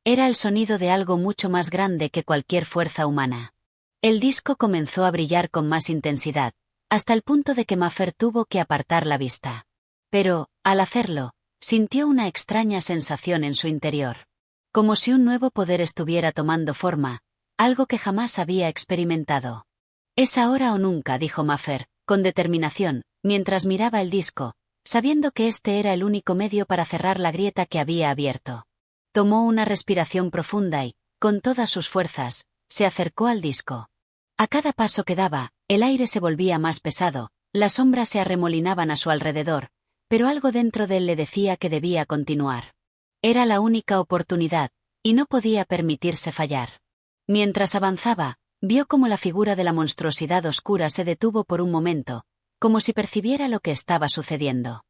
Era el sonido de algo mucho más grande que cualquier fuerza humana. El disco comenzó a brillar con más intensidad, hasta el punto de que Maffer tuvo que apartar la vista. Pero, al hacerlo, sintió una extraña sensación en su interior. Como si un nuevo poder estuviera tomando forma, algo que jamás había experimentado. «Es ahora o nunca», dijo Maffer, con determinación, mientras miraba el disco, sabiendo que este era el único medio para cerrar la grieta que había abierto. Tomó una respiración profunda y, con todas sus fuerzas, se acercó al disco. A cada paso que daba, el aire se volvía más pesado, las sombras se arremolinaban a su alrededor, pero algo dentro de él le decía que debía continuar. Era la única oportunidad, y no podía permitirse fallar. Mientras avanzaba, vio cómo la figura de la monstruosidad oscura se detuvo por un momento, como si percibiera lo que estaba sucediendo.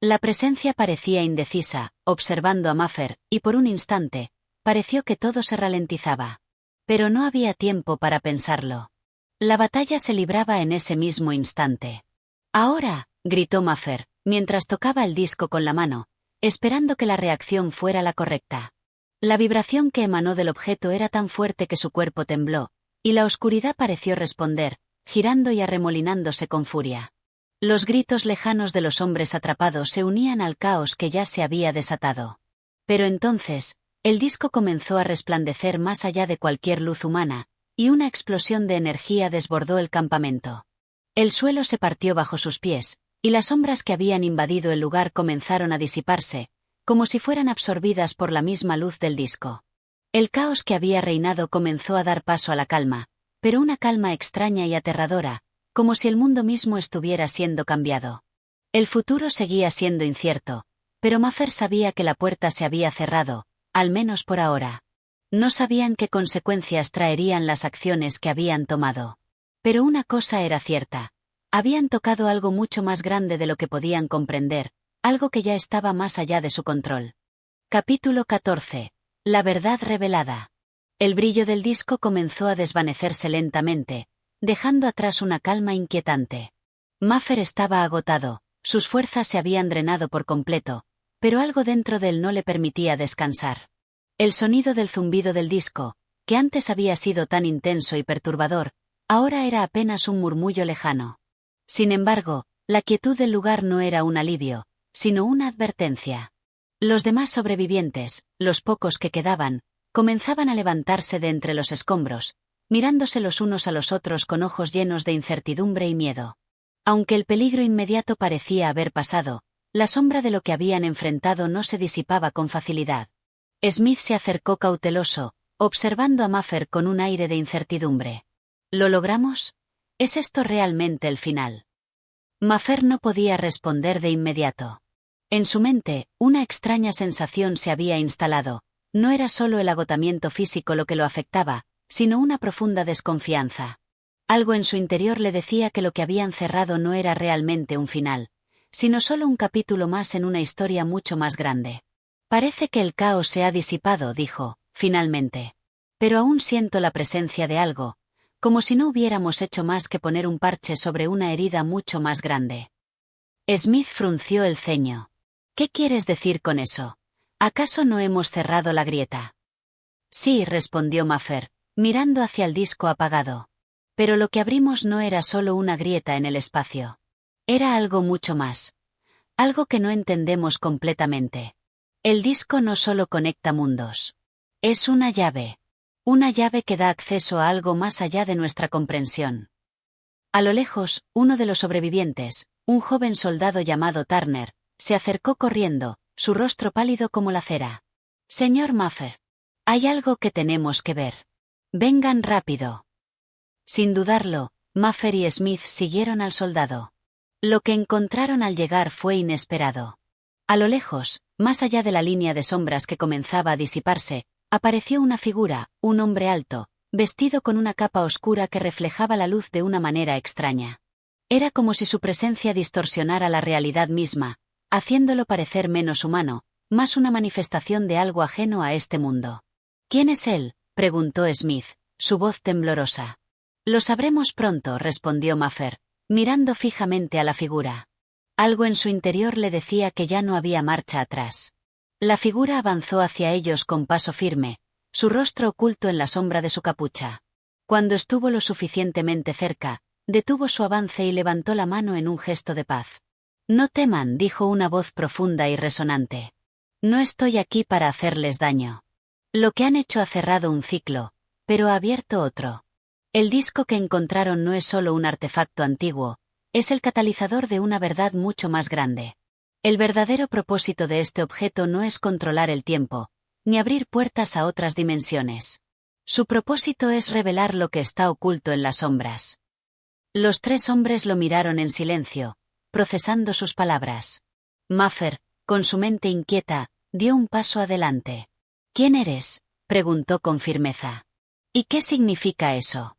La presencia parecía indecisa, observando a Maffer, y por un instante, pareció que todo se ralentizaba. Pero no había tiempo para pensarlo. La batalla se libraba en ese mismo instante. «Ahora», gritó Maffer, mientras tocaba el disco con la mano, esperando que la reacción fuera la correcta. La vibración que emanó del objeto era tan fuerte que su cuerpo tembló, y la oscuridad pareció responder, girando y arremolinándose con furia. Los gritos lejanos de los hombres atrapados se unían al caos que ya se había desatado. Pero entonces, el disco comenzó a resplandecer más allá de cualquier luz humana, y una explosión de energía desbordó el campamento. El suelo se partió bajo sus pies, y las sombras que habían invadido el lugar comenzaron a disiparse, como si fueran absorbidas por la misma luz del disco. El caos que había reinado comenzó a dar paso a la calma, pero una calma extraña y aterradora, como si el mundo mismo estuviera siendo cambiado. El futuro seguía siendo incierto, pero Maffer sabía que la puerta se había cerrado, al menos por ahora. No sabían qué consecuencias traerían las acciones que habían tomado. Pero una cosa era cierta. Habían tocado algo mucho más grande de lo que podían comprender, algo que ya estaba más allá de su control. Capítulo 14. La verdad revelada. El brillo del disco comenzó a desvanecerse lentamente, dejando atrás una calma inquietante. Maffer estaba agotado, sus fuerzas se habían drenado por completo, pero algo dentro de él no le permitía descansar. El sonido del zumbido del disco, que antes había sido tan intenso y perturbador, ahora era apenas un murmullo lejano. Sin embargo, la quietud del lugar no era un alivio, sino una advertencia. Los demás sobrevivientes, los pocos que quedaban, comenzaban a levantarse de entre los escombros, mirándose los unos a los otros con ojos llenos de incertidumbre y miedo. Aunque el peligro inmediato parecía haber pasado, la sombra de lo que habían enfrentado no se disipaba con facilidad. Smith se acercó cauteloso, observando a Maffer con un aire de incertidumbre. ¿Lo logramos? ¿Es esto realmente el final? Maffer no podía responder de inmediato. En su mente, una extraña sensación se había instalado. No era solo el agotamiento físico lo que lo afectaba, sino una profunda desconfianza. Algo en su interior le decía que lo que habían cerrado no era realmente un final, sino solo un capítulo más en una historia mucho más grande. «Parece que el caos se ha disipado», dijo, finalmente. «Pero aún siento la presencia de algo, como si no hubiéramos hecho más que poner un parche sobre una herida mucho más grande». Smith frunció el ceño. «¿Qué quieres decir con eso? ¿Acaso no hemos cerrado la grieta?» «Sí», respondió Maffer, mirando hacia el disco apagado. «Pero lo que abrimos no era solo una grieta en el espacio. Era algo mucho más. Algo que no entendemos completamente. El disco no solo conecta mundos. Es una llave. Una llave que da acceso a algo más allá de nuestra comprensión». A lo lejos, uno de los sobrevivientes, un joven soldado llamado Turner, se acercó corriendo, su rostro pálido como la cera. «Señor Maffer, hay algo que tenemos que ver. Vengan rápido». Sin dudarlo, Maffer y Smith siguieron al soldado. Lo que encontraron al llegar fue inesperado. A lo lejos, más allá de la línea de sombras que comenzaba a disiparse, apareció una figura, un hombre alto, vestido con una capa oscura que reflejaba la luz de una manera extraña. Era como si su presencia distorsionara la realidad misma, haciéndolo parecer menos humano, más una manifestación de algo ajeno a este mundo. «¿Quién es él?», preguntó Smith, su voz temblorosa. «Lo sabremos pronto», respondió Maffer, mirando fijamente a la figura. Algo en su interior le decía que ya no había marcha atrás. La figura avanzó hacia ellos con paso firme, su rostro oculto en la sombra de su capucha. Cuando estuvo lo suficientemente cerca, detuvo su avance y levantó la mano en un gesto de paz. No teman, dijo una voz profunda y resonante. No estoy aquí para hacerles daño. Lo que han hecho ha cerrado un ciclo, pero ha abierto otro. El disco que encontraron no es solo un artefacto antiguo, es el catalizador de una verdad mucho más grande. El verdadero propósito de este objeto no es controlar el tiempo, ni abrir puertas a otras dimensiones. Su propósito es revelar lo que está oculto en las sombras. Los tres hombres lo miraron en silencio, procesando sus palabras. Maffer, con su mente inquieta, dio un paso adelante. ¿Quién eres?, preguntó con firmeza. ¿Y qué significa eso?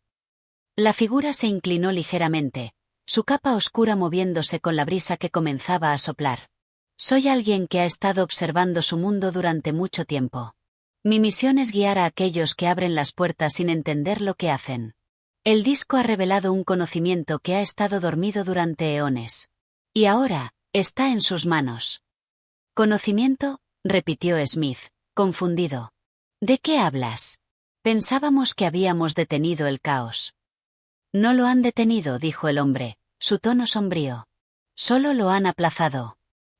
La figura se inclinó ligeramente, su capa oscura moviéndose con la brisa que comenzaba a soplar. Soy alguien que ha estado observando su mundo durante mucho tiempo. Mi misión es guiar a aquellos que abren las puertas sin entender lo que hacen. El disco ha revelado un conocimiento que ha estado dormido durante eones. Y ahora, está en sus manos. ¿Conocimiento?, repitió Smith, confundido. ¿De qué hablas? Pensábamos que habíamos detenido el caos. No lo han detenido, dijo el hombre, su tono sombrío. Solo lo han aplazado.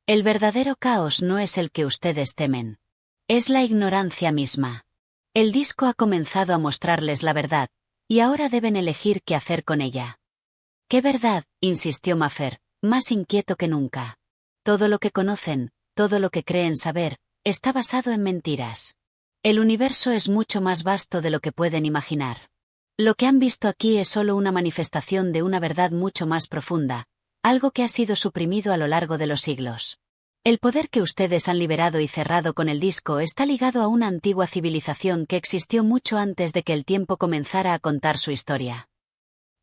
El verdadero caos no es el que ustedes temen. Es la ignorancia misma. El disco ha comenzado a mostrarles la verdad, y ahora deben elegir qué hacer con ella. ¿Qué verdad?, insistió Maffer, más inquieto que nunca. Todo lo que conocen, todo lo que creen saber, está basado en mentiras. El universo es mucho más vasto de lo que pueden imaginar. Lo que han visto aquí es solo una manifestación de una verdad mucho más profunda, algo que ha sido suprimido a lo largo de los siglos. El poder que ustedes han liberado y cerrado con el disco está ligado a una antigua civilización que existió mucho antes de que el tiempo comenzara a contar su historia.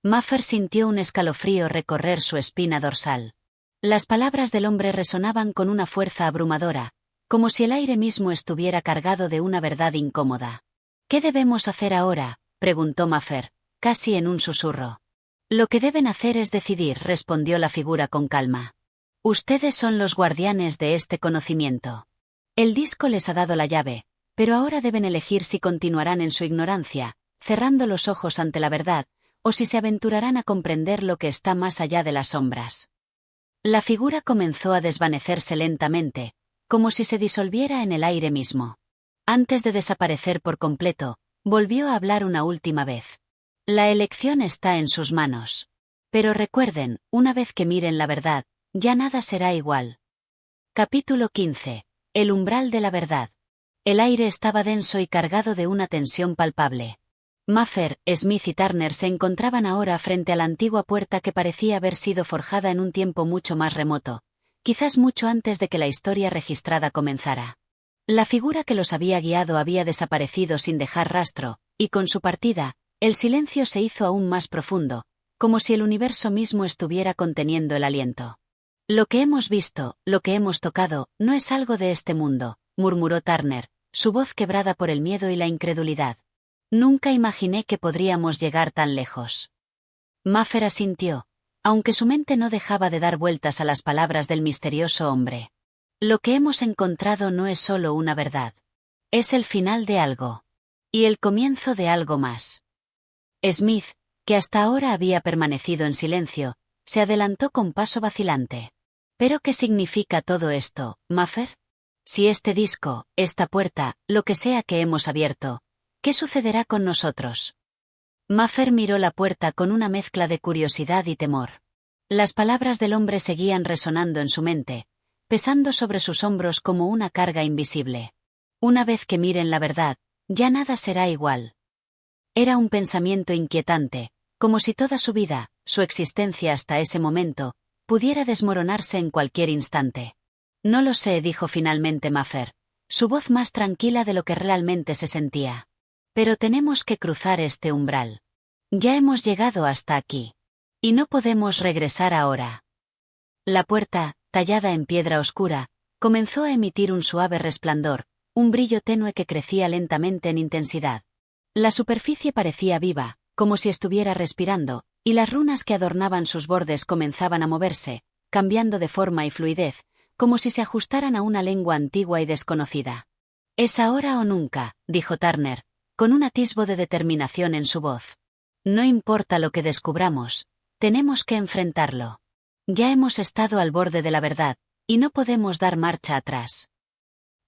Maffer sintió un escalofrío recorrer su espina dorsal. Las palabras del hombre resonaban con una fuerza abrumadora, como si el aire mismo estuviera cargado de una verdad incómoda. ¿Qué debemos hacer ahora?, preguntó Maffer, casi en un susurro. Lo que deben hacer es decidir, respondió la figura con calma. Ustedes son los guardianes de este conocimiento. El disco les ha dado la llave, pero ahora deben elegir si continuarán en su ignorancia, cerrando los ojos ante la verdad, o si se aventurarán a comprender lo que está más allá de las sombras. La figura comenzó a desvanecerse lentamente, como si se disolviera en el aire mismo. Antes de desaparecer por completo, volvió a hablar una última vez. La elección está en sus manos. Pero recuerden, una vez que miren la verdad, ya nada será igual. Capítulo 15. El umbral de la verdad. El aire estaba denso y cargado de una tensión palpable. Maffer, Smith y Turner se encontraban ahora frente a la antigua puerta que parecía haber sido forjada en un tiempo mucho más remoto, quizás mucho antes de que la historia registrada comenzara. La figura que los había guiado había desaparecido sin dejar rastro, y con su partida, el silencio se hizo aún más profundo, como si el universo mismo estuviera conteniendo el aliento. Lo que hemos visto, lo que hemos tocado, no es algo de este mundo, murmuró Turner, su voz quebrada por el miedo y la incredulidad. Nunca imaginé que podríamos llegar tan lejos. Maffer asintió, aunque su mente no dejaba de dar vueltas a las palabras del misterioso hombre. Lo que hemos encontrado no es solo una verdad. Es el final de algo. Y el comienzo de algo más. Smith, que hasta ahora había permanecido en silencio, se adelantó con paso vacilante. ¿Pero qué significa todo esto, Maffer? Si este disco, esta puerta, lo que sea que hemos abierto, ¿qué sucederá con nosotros? Maffer miró la puerta con una mezcla de curiosidad y temor. Las palabras del hombre seguían resonando en su mente, pesando sobre sus hombros como una carga invisible. Una vez que miren la verdad, ya nada será igual. Era un pensamiento inquietante, como si toda su vida, su existencia hasta ese momento, pudiera desmoronarse en cualquier instante. No lo sé, dijo finalmente Maffer, su voz más tranquila de lo que realmente se sentía. Pero tenemos que cruzar este umbral. Ya hemos llegado hasta aquí. Y no podemos regresar ahora. La puerta, tallada en piedra oscura, comenzó a emitir un suave resplandor, un brillo tenue que crecía lentamente en intensidad. La superficie parecía viva, como si estuviera respirando, y las runas que adornaban sus bordes comenzaban a moverse, cambiando de forma y fluidez, como si se ajustaran a una lengua antigua y desconocida. «Es ahora o nunca», dijo Turner, con un atisbo de determinación en su voz. «No importa lo que descubramos, Tenemos que enfrentarlo. Ya hemos estado al borde de la verdad, y no podemos dar marcha atrás.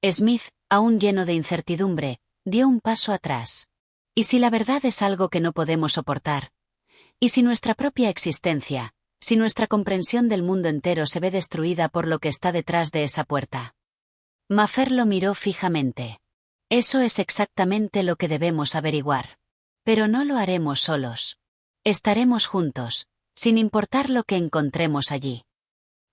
Smith, aún lleno de incertidumbre, dio un paso atrás. ¿Y si la verdad es algo que no podemos soportar? ¿Y si nuestra propia existencia, si nuestra comprensión del mundo entero se ve destruida por lo que está detrás de esa puerta? Maffer lo miró fijamente. Eso es exactamente lo que debemos averiguar. Pero no lo haremos solos. Estaremos juntos, sin importar lo que encontremos allí.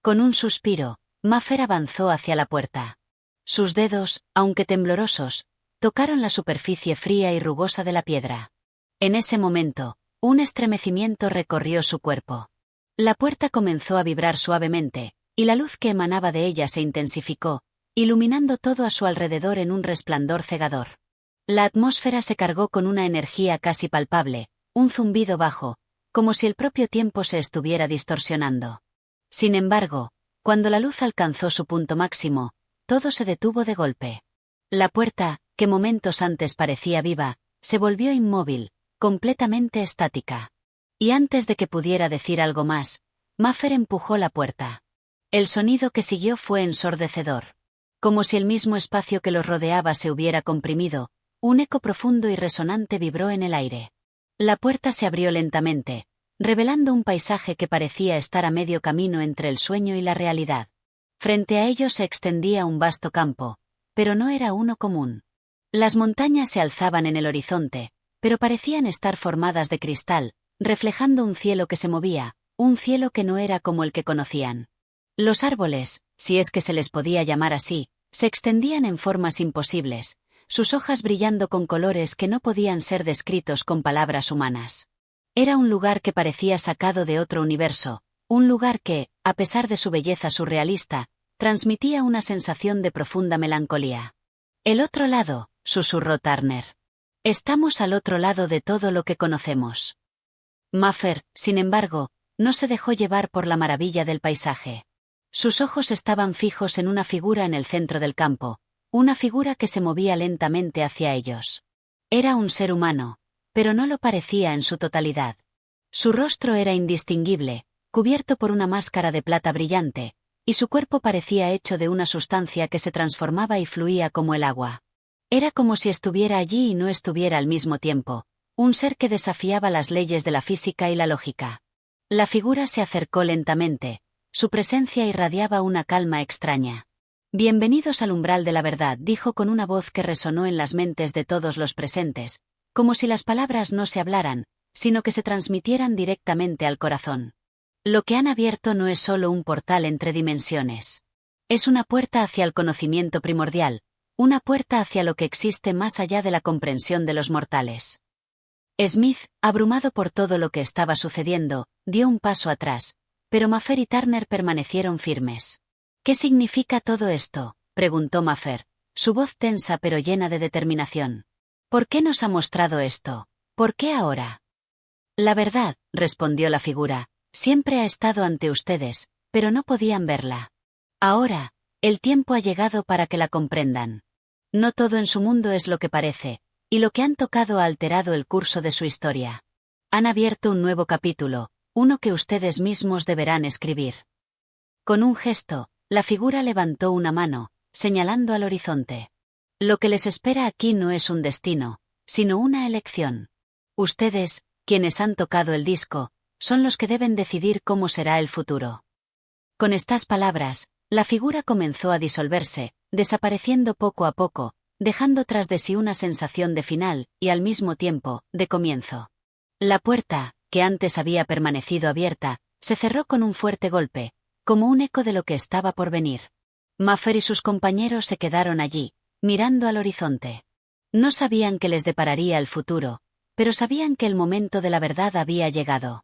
Con un suspiro, Maffer avanzó hacia la puerta. Sus dedos, aunque temblorosos, tocaron la superficie fría y rugosa de la piedra. En ese momento, un estremecimiento recorrió su cuerpo. La puerta comenzó a vibrar suavemente, y la luz que emanaba de ella se intensificó, iluminando todo a su alrededor en un resplandor cegador. La atmósfera se cargó con una energía casi palpable, un zumbido bajo, como si el propio tiempo se estuviera distorsionando. Sin embargo, cuando la luz alcanzó su punto máximo, todo se detuvo de golpe. La puerta, que momentos antes parecía viva, se volvió inmóvil, completamente estática. Y antes de que pudiera decir algo más, Maffer empujó la puerta. El sonido que siguió fue ensordecedor. Como si el mismo espacio que los rodeaba se hubiera comprimido, un eco profundo y resonante vibró en el aire. La puerta se abrió lentamente, revelando un paisaje que parecía estar a medio camino entre el sueño y la realidad. Frente a ellos se extendía un vasto campo, pero no era uno común. Las montañas se alzaban en el horizonte, pero parecían estar formadas de cristal, reflejando un cielo que se movía, un cielo que no era como el que conocían. Los árboles, si es que se les podía llamar así, se extendían en formas imposibles, sus hojas brillando con colores que no podían ser descritos con palabras humanas. Era un lugar que parecía sacado de otro universo, un lugar que, a pesar de su belleza surrealista, transmitía una sensación de profunda melancolía. El otro lado, susurró Turner. Estamos al otro lado de todo lo que conocemos. Maffer, sin embargo, no se dejó llevar por la maravilla del paisaje. Sus ojos estaban fijos en una figura en el centro del campo, una figura que se movía lentamente hacia ellos. Era un ser humano, pero no lo parecía en su totalidad. Su rostro era indistinguible, cubierto por una máscara de plata brillante, y su cuerpo parecía hecho de una sustancia que se transformaba y fluía como el agua. Era como si estuviera allí y no estuviera al mismo tiempo, un ser que desafiaba las leyes de la física y la lógica. La figura se acercó lentamente, su presencia irradiaba una calma extraña. Bienvenidos al umbral de la verdad, dijo con una voz que resonó en las mentes de todos los presentes, como si las palabras no se hablaran, sino que se transmitieran directamente al corazón. Lo que han abierto no es solo un portal entre dimensiones. Es una puerta hacia el conocimiento primordial, una puerta hacia lo que existe más allá de la comprensión de los mortales. Smith, abrumado por todo lo que estaba sucediendo, dio un paso atrás, pero Maffer y Turner permanecieron firmes. ¿Qué significa todo esto?, preguntó Maffer, su voz tensa pero llena de determinación. ¿Por qué nos ha mostrado esto? ¿Por qué ahora? La verdad, respondió la figura, siempre ha estado ante ustedes, pero no podían verla. Ahora, el tiempo ha llegado para que la comprendan. No todo en su mundo es lo que parece, y lo que han tocado ha alterado el curso de su historia. Han abierto un nuevo capítulo, uno que ustedes mismos deberán escribir. Con un gesto, la figura levantó una mano, señalando al horizonte. Lo que les espera aquí no es un destino, sino una elección. Ustedes, quienes han tocado el disco, son los que deben decidir cómo será el futuro. Con estas palabras, la figura comenzó a disolverse, desapareciendo poco a poco, dejando tras de sí una sensación de final y al mismo tiempo, de comienzo. La puerta, que antes había permanecido abierta, se cerró con un fuerte golpe, como un eco de lo que estaba por venir. Maffer y sus compañeros se quedaron allí, mirando al horizonte. No sabían qué les depararía el futuro, pero sabían que el momento de la verdad había llegado.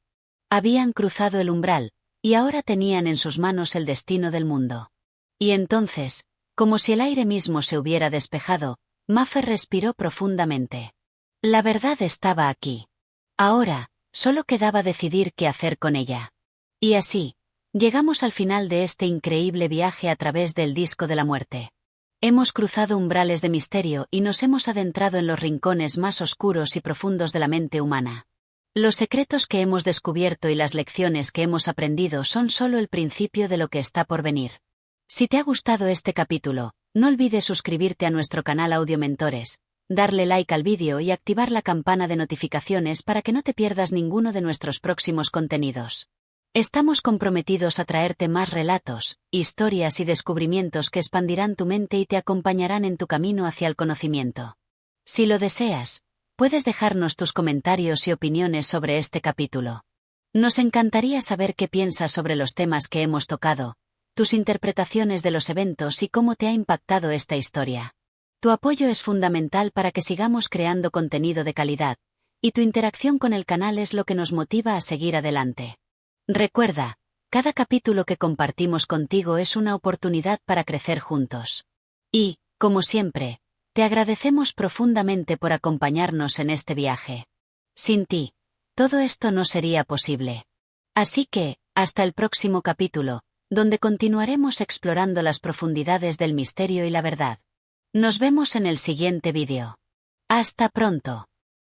Habían cruzado el umbral, y ahora tenían en sus manos el destino del mundo. Y entonces, como si el aire mismo se hubiera despejado, Maffer respiró profundamente. La verdad estaba aquí. Ahora, solo quedaba decidir qué hacer con ella. Y así, llegamos al final de este increíble viaje a través del disco de la muerte. Hemos cruzado umbrales de misterio y nos hemos adentrado en los rincones más oscuros y profundos de la mente humana. Los secretos que hemos descubierto y las lecciones que hemos aprendido son solo el principio de lo que está por venir. Si te ha gustado este capítulo, no olvides suscribirte a nuestro canal Audiomentores, darle like al vídeo y activar la campana de notificaciones para que no te pierdas ninguno de nuestros próximos contenidos. Estamos comprometidos a traerte más relatos, historias y descubrimientos que expandirán tu mente y te acompañarán en tu camino hacia el conocimiento. Si lo deseas, puedes dejarnos tus comentarios y opiniones sobre este capítulo. Nos encantaría saber qué piensas sobre los temas que hemos tocado, tus interpretaciones de los eventos y cómo te ha impactado esta historia. Tu apoyo es fundamental para que sigamos creando contenido de calidad, y tu interacción con el canal es lo que nos motiva a seguir adelante. Recuerda, cada capítulo que compartimos contigo es una oportunidad para crecer juntos. Y, como siempre, te agradecemos profundamente por acompañarnos en este viaje. Sin ti, todo esto no sería posible. Así que, hasta el próximo capítulo, donde continuaremos explorando las profundidades del misterio y la verdad. Nos vemos en el siguiente vídeo. Hasta pronto.